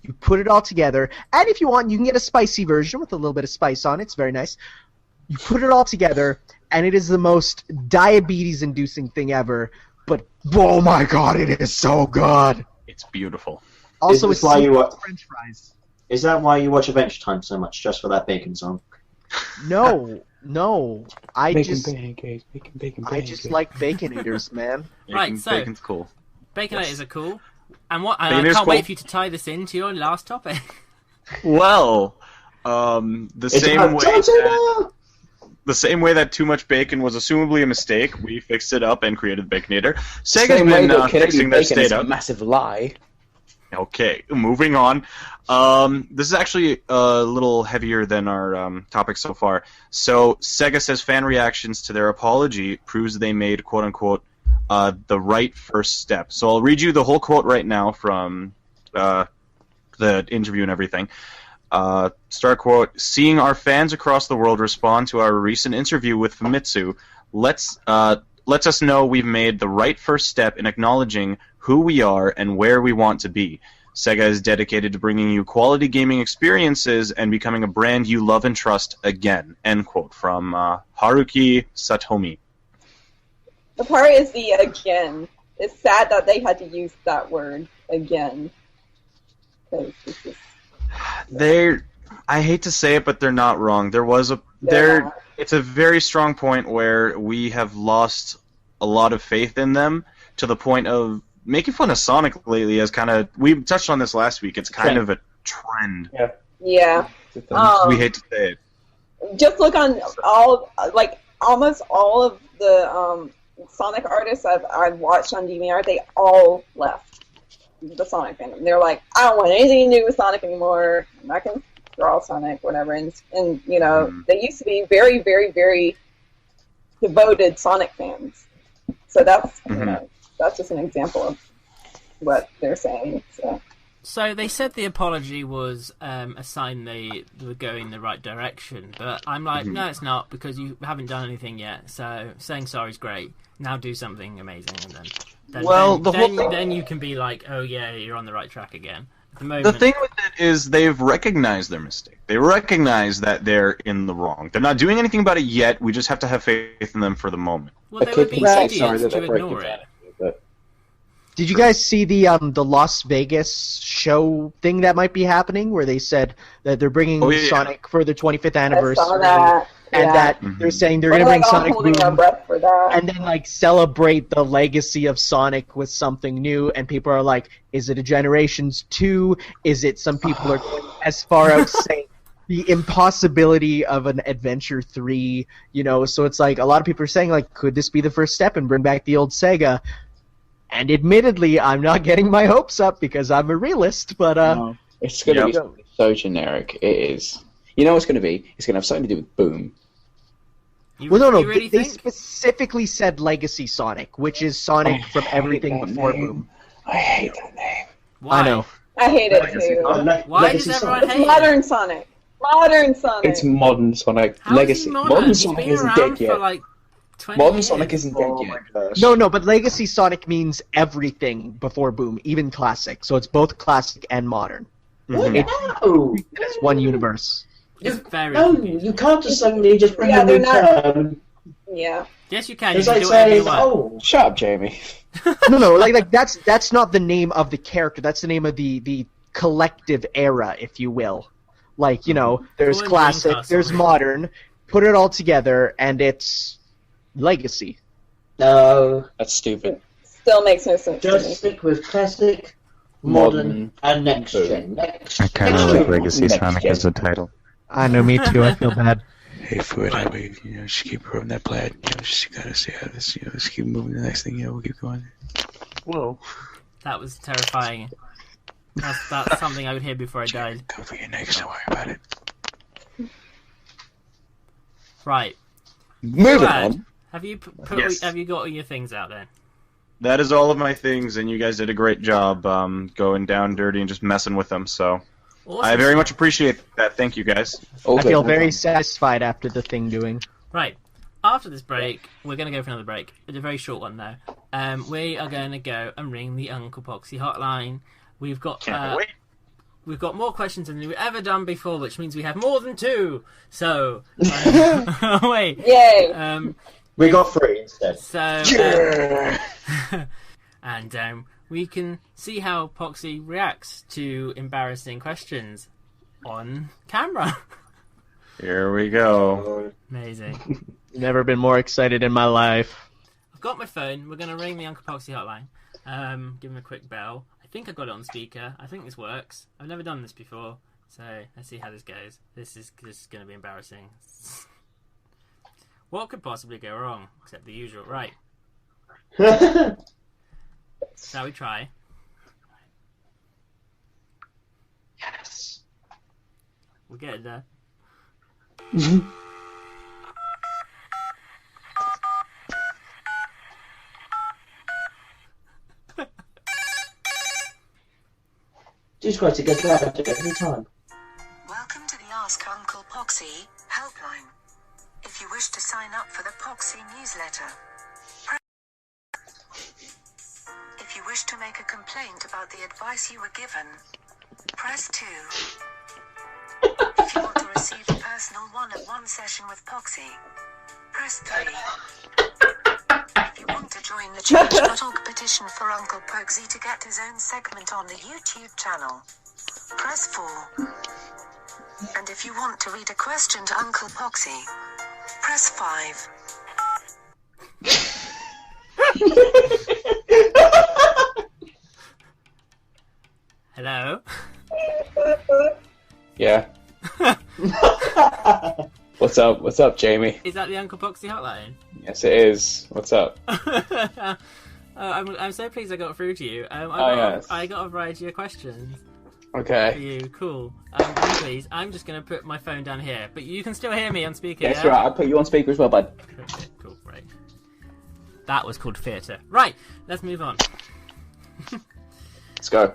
You put it all together, and if you want, you can get a spicy version with a little bit of spice on it. It's very nice. You put it all together, and it is the most diabetes-inducing thing ever. But oh my god, it is so good. It's beautiful. Also, this it's why you French fries. Is that why you watch Adventure Time so much, just for that bacon song? No. I Bacon just pancakes, bacon I just like baconators, man. Right, so- Bacon's cool. Baconators are cool. And what? I Baconators can't cool. wait for you to tie this into your last topic. Well, the same way that too much bacon was assumably a mistake, we fixed it up and created Baconator. Sega's Same way been that fixing Canadian their bacon is state a up. massive lie. Okay, moving on. This is actually a little heavier than our topic so far. So, Sega says fan reactions to their apology proves they made, quote-unquote, the right first step. So I'll read you the whole quote right now from the interview and everything. Start quote, "Seeing our fans across the world respond to our recent interview with Famitsu lets us know we've made the right first step in acknowledging who we are and where we want to be. Sega is dedicated to bringing you quality gaming experiences and becoming a brand you love and trust again." End quote from Haruki Satomi. The part is the again. it's sad that they had to use that word again. 'Cause it's just, I hate to say it, but they're not wrong. It's a very strong point where we have lost a lot of faith in them to the point of making fun of Sonic lately as kind of, we touched on this last week, it's kind of a trend. yeah. We hate to say it. Just look on almost all of the Sonic artists I've watched on DVR, they all left the Sonic fandom. They're like, I don't want anything to do with Sonic anymore. I'm not going to draw Sonic, whatever. And you know, they used to be very, very, very devoted Sonic fans. So that's you know, that's just an example of what they're saying. So they said the apology was a sign they were going the right direction, but I'm like, no, it's not, because you haven't done anything yet. So saying sorry is great. Now do something amazing, and then you can be like, oh yeah, you're on the right track again. At the moment, the thing with it is they've recognized their mistake. They recognize that they're in the wrong.Ey're not doing anything about it yet. We just have to have faith in them for the moment. Well, they would be idiots to ignore it. Did you guys see the Las Vegas show thing that might be happening, where they said that they're bringing Sonic for the 25th anniversary, I saw that. and that they're saying they're going to bring Sonic holding our breath for that. and then like celebrate the legacy of Sonic with something new, and people are like, is it a Generations 2? Is it, some people are going as far out saying the impossibility of an Adventure 3, you know, so it's like a lot of people are saying like, could this be the first step and bring back the old Sega? And admittedly, I'm not getting my hopes up because I'm a realist, but no, it's going to be so generic. It is. You know what it's going to be? It's going to have something to do with Boom. Really they specifically said Legacy Sonic, which is Sonic from everything before Boom. I hate that name. Why? I know. I hate it too. Why does everyone hate it? Modern Sonic. Modern Sonic. It's modern Sonic. How Legacy. Is modern? Modern It's Sonic been isn't around dead for yet. like 20 Modern years. Sonic isn't dead yet. gosh. No, but Legacy Sonic means everything before Boom, even classic. So it's both classic and modern. No, It's one universe. It's very no, confusing. you can't just suddenly just bring Yeah, a new they're not- term. Yeah. Yes, you can. You It's can like do whatever you saying, want. oh, Shut up, Jamie. No, like that's not the name of the character. That's the name of the collective era, if you will. Like, you know, there's Full classic, Dreamcast. there's modern. Put it all together, and it's Legacy. no. That's stupid. Still makes no sense to Just me. stick with classic, modern, and next gen. I kind of like Legacy Sonic as a title. I know, me too. I feel bad. Hey, Foot, how about you know, just keep growing that plaid. You know, just gotta see how this, you know, just keep moving to the next thing. You know, we'll keep going. Whoa. That was terrifying. That's something I would hear before I died. Go for your next. Don't worry about it. Right. Moving Brad, on. have you Yes. have you got all your things out then? That is all of my things, and you guys did a great job going down dirty and just messing with them, so Awesome. I very much appreciate that. Thank you, guys. I feel very satisfied after the thing doing. Right. After this break, we're going to go for another break. It's a very short one, though. We are going to go and ring the Uncle Poxxy hotline. We've got Can't wait. we've got more questions than we've ever done before, which means we have more than 2. So, wait. Yay! We got 3 instead. So, and we can see how Poxxy reacts to embarrassing questions on camera. Here we go. Amazing. Never been more excited in my life. I've got my phone. We're going to ring the Uncle Poxxy hotline. Give him a quick bell. I think I got it on speaker. I think this works. I've never done this before, so let's see how this goes. This is going to be embarrassing. What could possibly go wrong, except the usual? Right. Shall we try? Yes. We'll get it there. Just got to get that every time. Welcome to the Ask Uncle Poxxy helpline. If you wish to sign up for the Poxxy newsletter, if you wish to make a complaint about the advice you were given, press 2. If you want to receive a personal one-on-one session with Poxxy, press 3. If you want to join the change.org petition for Uncle Poxxy to get his own segment on the YouTube channel, press 4. And if you want to read a question to Uncle Poxxy, press 5. Hello? Yeah. What's up? What's up, Jamie? Is that the Uncle Poxxy hotline? Yes, it is. What's up? I'm so pleased I got through to you. I got a variety of questions for Okay. you. Cool. Please, I'm just going to put my phone down here, but you can still hear me on speaker. Yes, yeah? right. I'll put you on speaker as well, bud. Okay, cool, right. That was called theatre. Right, let's move on. Let's go.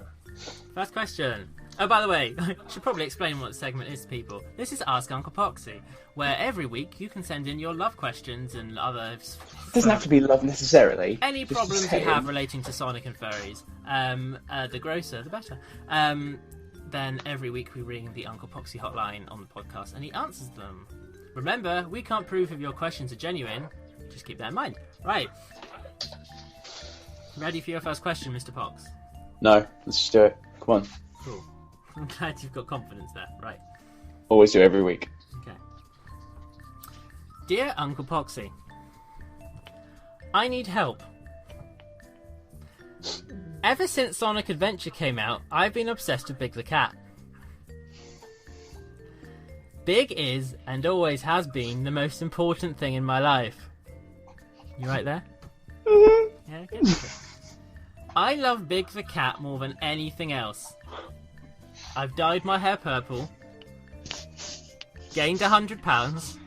First question. Oh, by the way, I should probably explain what the segment is to people. This is Ask Uncle Poxxy, where every week you can send in your love questions and other... It doesn't have to be love necessarily. Any Just problems you saying. have relating to Sonic and furries. The grosser, the better. Then every week we ring the Uncle Poxxy hotline on the podcast and he answers them. Remember, we can't prove if your questions are genuine. Just keep that in mind. Right. Ready for your first question, Mr. Pox? No, let's just do it. Come on. Cool. I'm glad you've got confidence there. Right. Always do every week. Okay. Dear Uncle Poxxy, I need help. Ever since Sonic Adventure came out, I've been obsessed with Big the Cat. Big is, and always has been, the most important thing in my life. You right there? Yeah, good. I love Big the Cat more than anything else. I've dyed my hair purple, gained 100 pounds,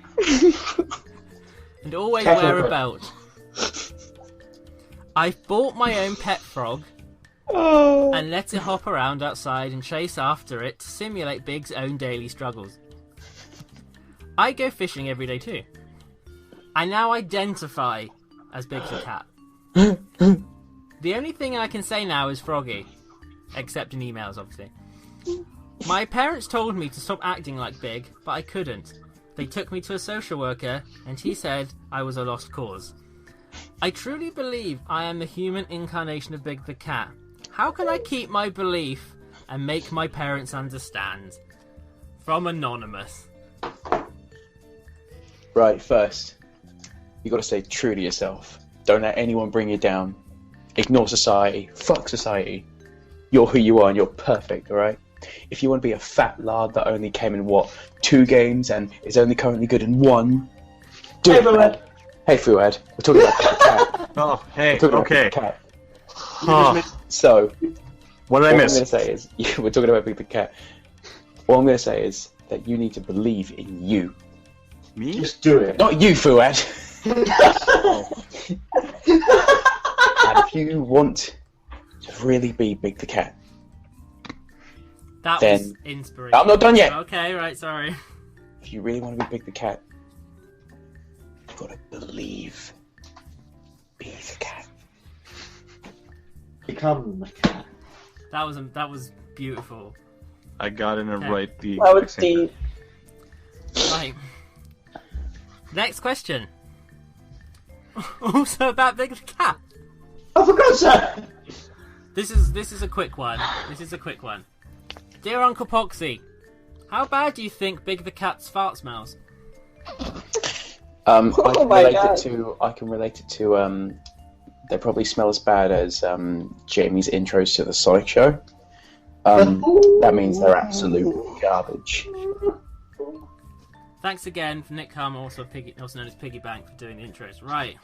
and always wear a belt. I've bought my own pet frog and let it hop around outside and chase after it to simulate Big's own daily struggles. I go fishing every day too. I now identify as Big the Cat. The only thing I can say now is Froggy, except in emails, obviously. My parents told me to stop acting like Big, but I couldn't. They took me to a social worker, and he said I was a lost cause. I truly believe I am the human incarnation of Big the Cat. How can I keep my belief and make my parents understand? From Anonymous. Right, first, you got to stay true to yourself. Don't let anyone bring you down. Ignore society. Fuck society. You're who you are and you're perfect, alright? If you want to be a fat lard that only came in, 2 games and is only currently good in 1, do it, man. Hey, Fuad. We're talking about Big the Cat. Oh, hey, We're talking okay. about Big the Cat. So, What did I miss? I'm going to say is, we're talking about Big the Cat. What I'm going to say is that you need to believe in you. Me? Just do it. Not you, Fuad. And if you want to really be Big the Cat, That then... was inspirational. I'm not done yet. Okay, right, sorry. If you really want to be Big the Cat, you've got to believe. Be the cat. Become the cat. That was beautiful. I got in and Okay. right the That was exact same deep. Right. Next question. Also about Big the Cat. Oh, for God's sake! This is a quick one. Dear Uncle Poxxy, how bad do you think Big the Cat's fart smells? I my God. can relate it to they probably smell as bad as Jamie's intros to the Sonic Show. That means they're absolute garbage. Thanks again for Nick Carmer, also known as Piggy Bank, for doing the intros. Right.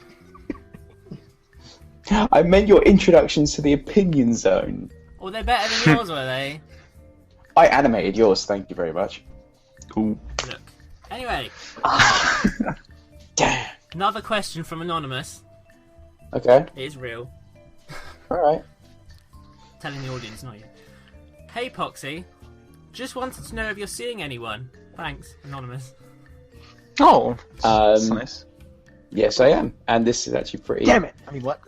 I meant your introductions to the Opinion Zone. Well, they're better than yours, were they? I animated yours, thank you very much. Cool. Look. Anyway, Damn. another question from Anonymous. Okay, It is real. alright. Telling the audience, not you. Hey, Poxxy. Just wanted to know if you're seeing anyone. Thanks, Anonymous. Oh, that's nice. Yes, I am, and this is actually pretty... Damn it! I mean, what?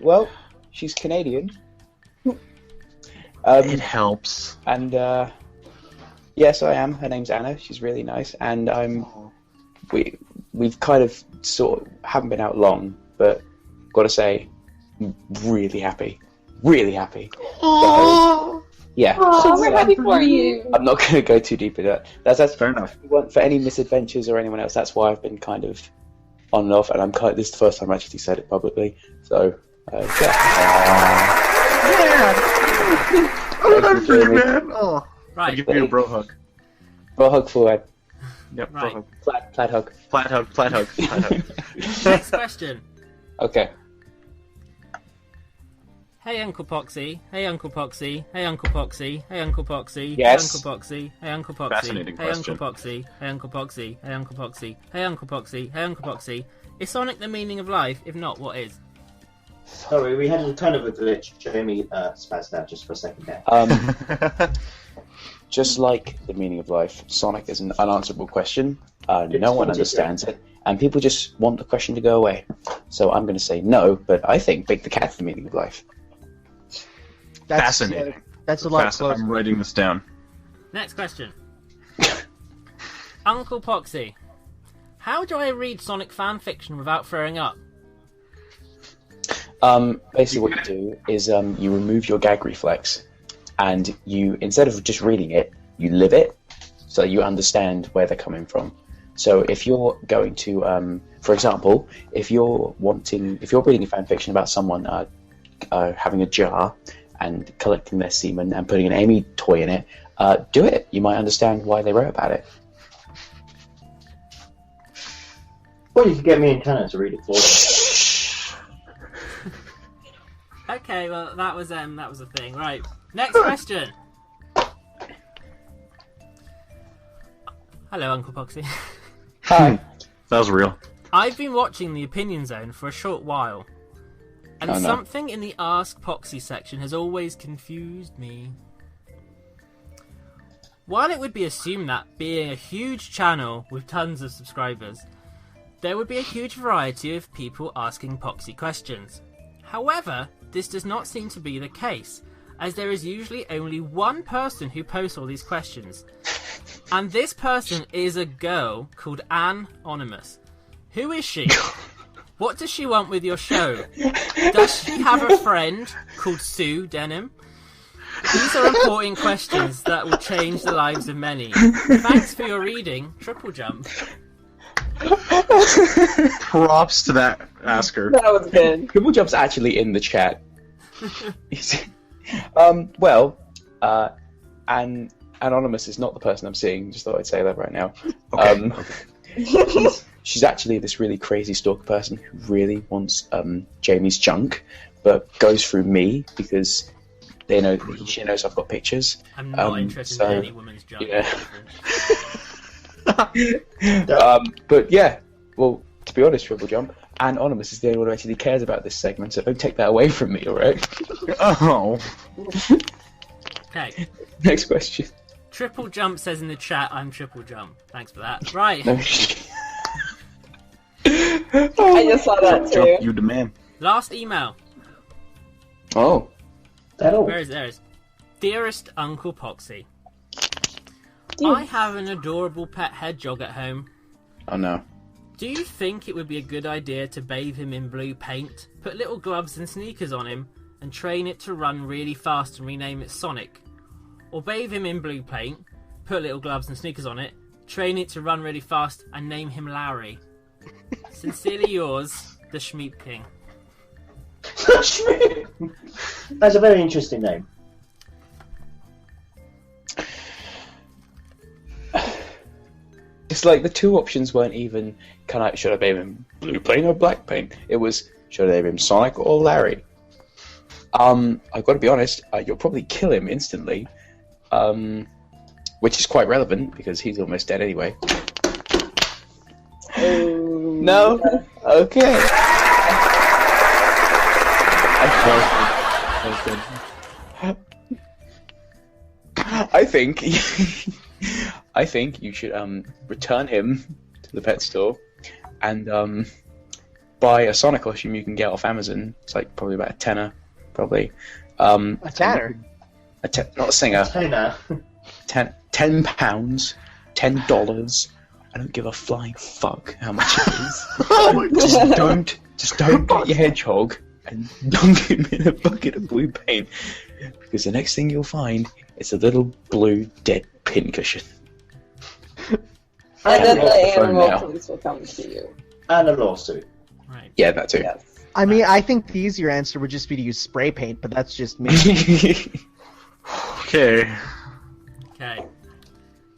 Well, she's Canadian. It helps. And yes, I am. Her name's Anna. She's really nice, and we've kind of sort of haven't been out long, but gotta say, I'm really happy. Really happy. So, yeah. Oh, we're happy for you. I'm not going to go too deep into that. That's Fair enough. For any misadventures or anyone else, that's why I've been kind of on and off, and this is the first time I actually said it publicly. So, yeah. Oh, that's for you, man. Oh. Right. I'll give you a bro hug. Bro hug forward. Yep, Right. bro hug. Plaid hug. Flat hug, flat hug, flat hug. Next question. Okay. Hey Uncle Poxxy, hey Uncle Poxxy, hey Uncle Poxxy, hey Uncle Poxxy, Yes. hey Uncle Poxxy, hey Uncle Poxxy, Fascinating hey Uncle question. Poxxy, hey Uncle Poxxy, hey Uncle Poxxy, hey Uncle Poxxy, hey Uncle Poxxy. Is Sonic the meaning of life? If not, what is? Sorry, we had a kind of a glitch. Jamie spazzed out just for a second there. Just like the meaning of life, Sonic is an unanswerable question. It's No one haunted, understands it, and people just want the question to go away. So I'm going to say no, but I think Big the Cat's the meaning of life. Fascinating. That's a lot Fascinating. closer. I'm writing this down. Next question. Uncle Poxxy, how do I read Sonic fan fiction without throwing up? Basically what you do is you remove your gag reflex, and you, instead of just reading it, you live it, so you understand where they're coming from. So if you're going to, for example, if you're reading a fan fiction about someone having a jar and collecting their semen and putting an Amy toy in it, do it. You might understand why they wrote about it. Or you could get me and Tanner to read it for you. Okay, well that was a thing. Right. Next question. Hello, Uncle Poxxy. Hi. That was real. I've been watching the Opinion Zone for a short while, and Oh, no. something in the Ask Poxxy section has always confused me. While it would be assumed that, being a huge channel with tons of subscribers, there would be a huge variety of people asking Poxxy questions. However, this does not seem to be the case, as there is usually only one person who posts all these questions. And this person is a girl called Anonymous. Who is she? What does she want with your show? Does she have a friend called Sue Denim? These are important questions that will change the lives of many. Thanks for your reading, Triple Jump. Props to that asker. That was good. Triple Jump's actually in the chat. And Anonymous is not the person I'm seeing. Just thought I'd say that right now. Okay. She's actually this really crazy stalker person who really wants Jamie's junk, but goes through me because she knows I've got pictures. I'm not interested in any woman's junk. Yeah. But yeah, well, to be honest, Triple Jump, Anonymous is the only one who actually cares about this segment, so don't take that away from me, alright? Oh. Okay. Next question. Triple Jump says in the chat, I'm Triple Jump. Thanks for that. Right. I just saw that too. Jump, you demand. Last email. Oh. Where is there? Dearest Uncle Poxxy, I have an adorable pet hedgehog at home. Oh no. Do you think it would be a good idea to bathe him in blue paint, put little gloves and sneakers on him, and train it to run really fast and rename it Sonic? Or bathe him in blue paint, put little gloves and sneakers on it, train it to run really fast, and name him Larry? Sincerely yours, the Schmeep King. That's a very interesting name. It's like the two options weren't even, should I bathe him blue paint or black paint? It was, should I bathe him Sonic or Larry? I've got to be honest, you'll probably kill him instantly, which is quite relevant because he's almost dead anyway. No? Okay. I think you should return him to the pet store and buy a Sonic costume you can get off Amazon. It's like probably about a tenner, probably. A tanner? Not a singer. Tenner. £10, $10, I don't give a flying fuck how much it is. Just don't get your hedgehog and dunk him in a bucket of blue paint, because the next thing you'll find is a little blue dead pincushion. And then the animal police will come to you. And a lawsuit. Right. Yeah, that too. Yes. I mean, I think the easier answer would just be to use spray paint, but that's just me. Okay. Okay.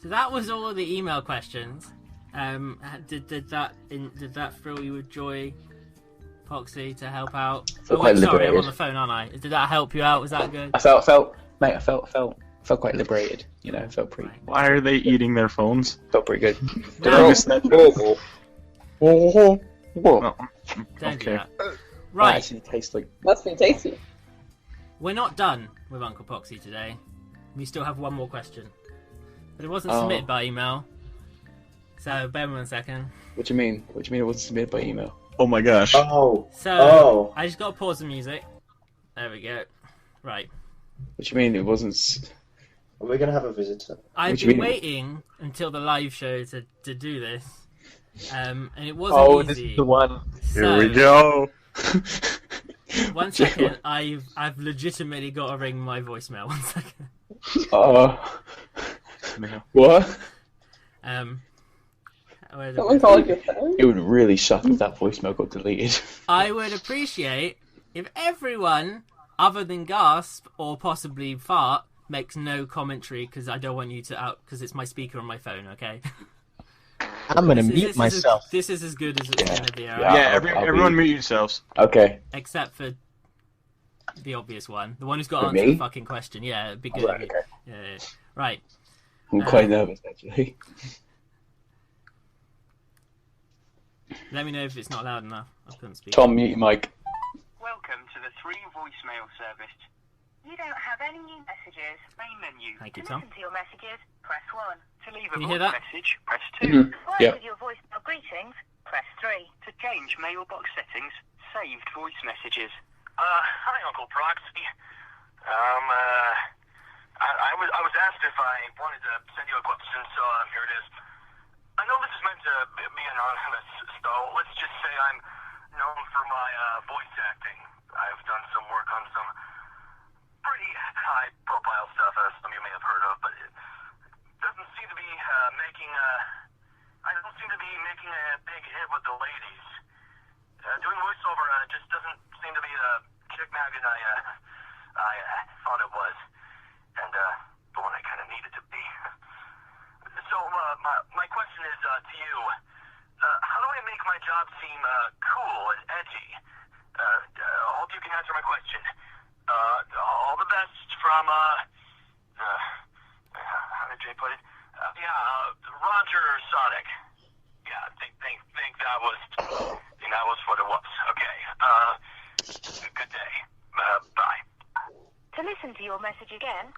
So that was all of the email questions. Did that fill you with joy, Poxxy, to help out? Quite sorry, I'm liberated. on the phone, aren't I? Did that help you out? Was that good? I felt quite liberated. You know, felt pretty. Why are they eating their phones? Felt pretty good. Did I miss that? Oh. Don't do Okay. that. That Right. actually tastes like. Must be tasty. We're not done with Uncle Poxxy today. We still have one more question. But it wasn't submitted by email. So, bear with me 1 second. What do you mean? What do you mean it wasn't submitted by email? Oh my gosh. Oh. So, I just got to pause the music. There we go. Right. What do you mean it wasn't? Are we going to have a visitor? I've What do you been mean? waiting until the live show to do this. And it wasn't this easy. is the one. So, Here we go. 1 second. I've legitimately got to ring my voicemail. 1 second. What? Where's Someone called your phone? It would really suck if that voicemail got deleted. I would appreciate if everyone, other than Gasp or possibly Fart, makes no commentary, because I don't want you to out, because it's my speaker on my phone, okay? I'm gonna mute myself. This is as good as it's going to be, alright? Yeah, everyone mute yourselves. Okay. Except for the obvious one. The one who's got to For answer me? the fucking question. Yeah, it'd be good. Right, if okay. you... Yeah. Right. I'm quite nervous, actually. Let me know if it's not loud enough. I couldn't speak. Tom, mute your mic. Welcome to the 3 voicemail service. You don't have any new messages. Main menu. Thank you, to Tom. listen to your messages, press 1. To leave a Can you hear voice that? message, press 2. Mhm. Work Yeah. with your voicemail greetings, press 3. To change mailbox settings, saved voice messages. Hi, Uncle Poxxy. I was asked if I wanted to send you a question, so here it is. I know this is meant to be anonymous, so let's just say I'm known for my voice acting. I've done some work on some pretty high-profile stuff, as some of you may have heard of, but it doesn't seem to be I don't seem to be making a big hit with the ladies. Doing voiceover just doesn't seem to be the chick magnet I thought it was, and the one I kind of needed to be. So my question is to you: how do I make my job seem cool and edgy? I hope you can answer my question. All the best from how did Jay put it? Roger Sonic. Yeah, think that was what it was. Okay. Good day. Bye. To listen to your message again,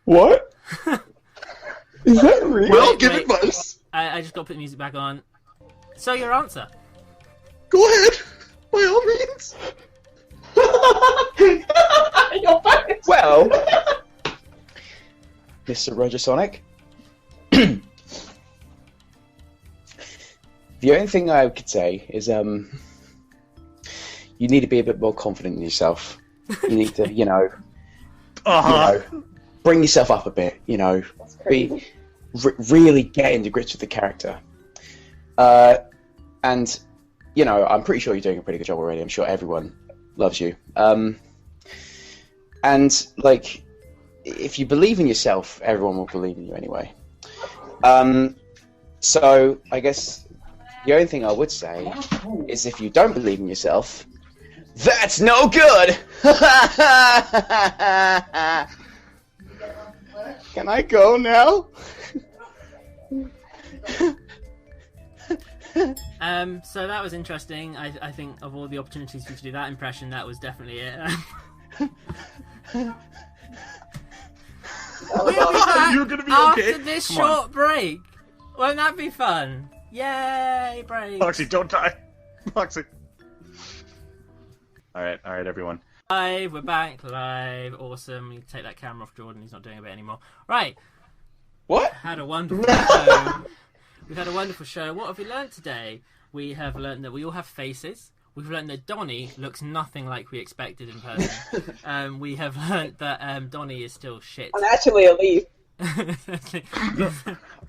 What? Is that real? Well, give advice. I just got to put the music back on. So, your answer. Go ahead. By all means. Well, Mr. Roger Sonic, the only thing I could say is you need to be a bit more confident in yourself. You need to, you know, bring yourself up a bit, you know, be really get into grips with the character. And, you know, I'm pretty sure you're doing a pretty good job already. I'm sure everyone loves you. And, like, if you believe in yourself, everyone will believe in you anyway. So, I guess the only thing I would say is if you don't believe in yourself, that's no good! Can I go now? So that was interesting. I think of all the opportunities for you to do that impression, that was definitely it. We'll be back You're gonna be after okay. this Come short break. Won't that be fun? Yay, break! Poxxy, don't die. Poxxy. All right, everyone. Live, we're back live. Awesome. You can take that camera off Jordan. He's not doing a bit anymore. Right. What? Had a wonderful show. We've had a wonderful show. What have we learned today? We have learned that we all have faces. We've learned that Donnie looks nothing like we expected in person. We have learned that Donnie is still shit. I'm actually a leaf.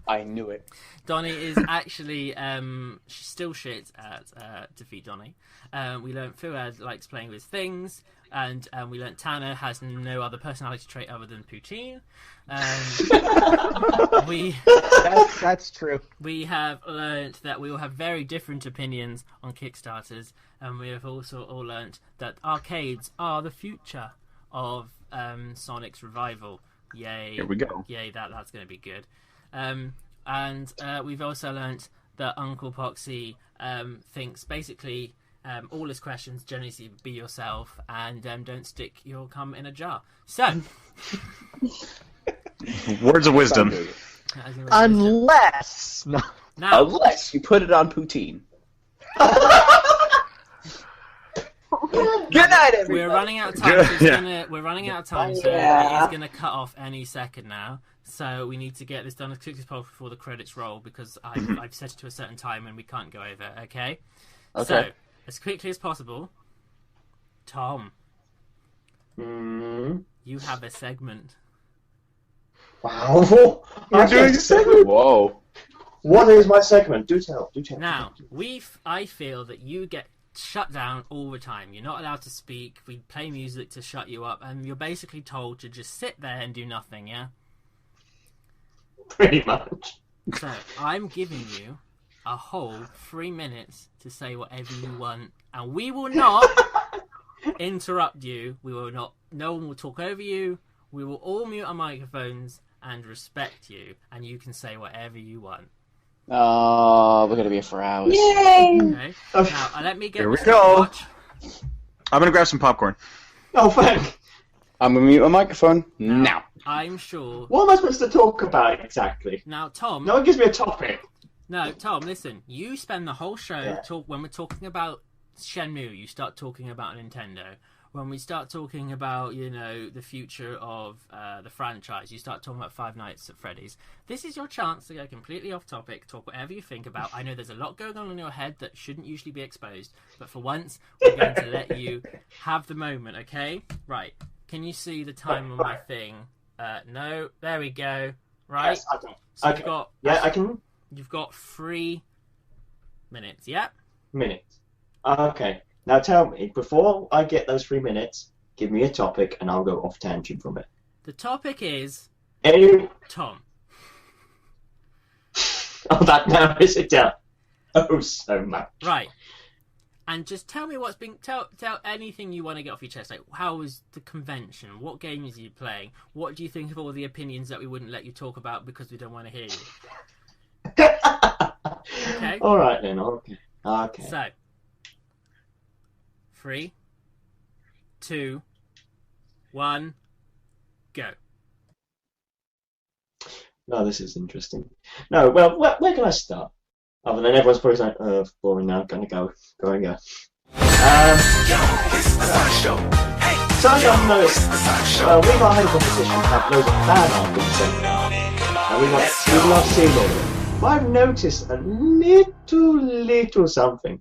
I knew it. Donnie is actually still shit at Defeat Donnie. We learned Fuad likes playing with things, and we learned Tanner has no other personality trait other than poutine. That's true. We have learned that we all have very different opinions on Kickstarters, and we have also all learnt that arcades are the future of Sonic's revival. Yay! Here we go. Yay! That's going to be good. And we've also learnt that Uncle Poxxy thinks basically all his questions generally say be yourself and don't stick your cum in a jar. So, words of wisdom. Unless Unless you put it on poutine. Good night, everybody. We're running out of time. So we're running out of time, so it's going to cut off any second now. So we need to get this done as quickly as possible before the credits roll because I've set it to a certain time and we can't go over. Okay. So as quickly as possible, Tom. You have a segment. Wow. You're doing a segment? Whoa. What is my segment? Do tell. Now, I feel that you get shut down all the time. You're not allowed to speak. We play music to shut you up, and you're basically told to just sit there and do nothing, yeah? Pretty much. So, I'm giving you a whole 3 minutes to say whatever you want, and we will not interrupt you. We will not. No one will talk over you. We will all mute our microphones and respect you, and you can say whatever you want. Oh, we're going to be here for hours. Yay! Okay. Now, let me get Here we this go. watch. I'm going to grab some popcorn. Oh, thank. I'm going to mute my microphone now. I'm sure. What am I supposed to talk about exactly? Now, Tom. No one gives me a topic. No, Tom, listen. You spend the whole show when we're talking about Shenmue, you start talking about Nintendo. When we start talking about, the future of the franchise, you start talking about Five Nights at Freddy's. This is your chance to go completely off topic, talk whatever you think about. I know there's a lot going on in your head that shouldn't usually be exposed, but for once, we're going to let you have the moment, okay? Right. Can you see the time on my thing? No. There we go. Right? Yes, I can. So okay. I can. You've got 3 minutes, yeah? Minutes. Okay. Now tell me, before I get those 3 minutes, give me a topic and I'll go off tangent from it. The topic is Tom. Oh, that narrows it down. Oh, so much. Right. And just tell me what's been... Tell anything you want to get off your chest. Like, how was the convention? What games are you playing? What do you think of all the opinions that we wouldn't let you talk about because we don't want to hear you? Okay? All right, then. Okay. So... 3, 2, 1, go. No, this is interesting. No, well, where can I start? Other than everyone's probably saying, boring now, gonna go. So I noticed, we've got a competition, have loads of fan art being sent out. And we've not seen all of it. But I've noticed a little something.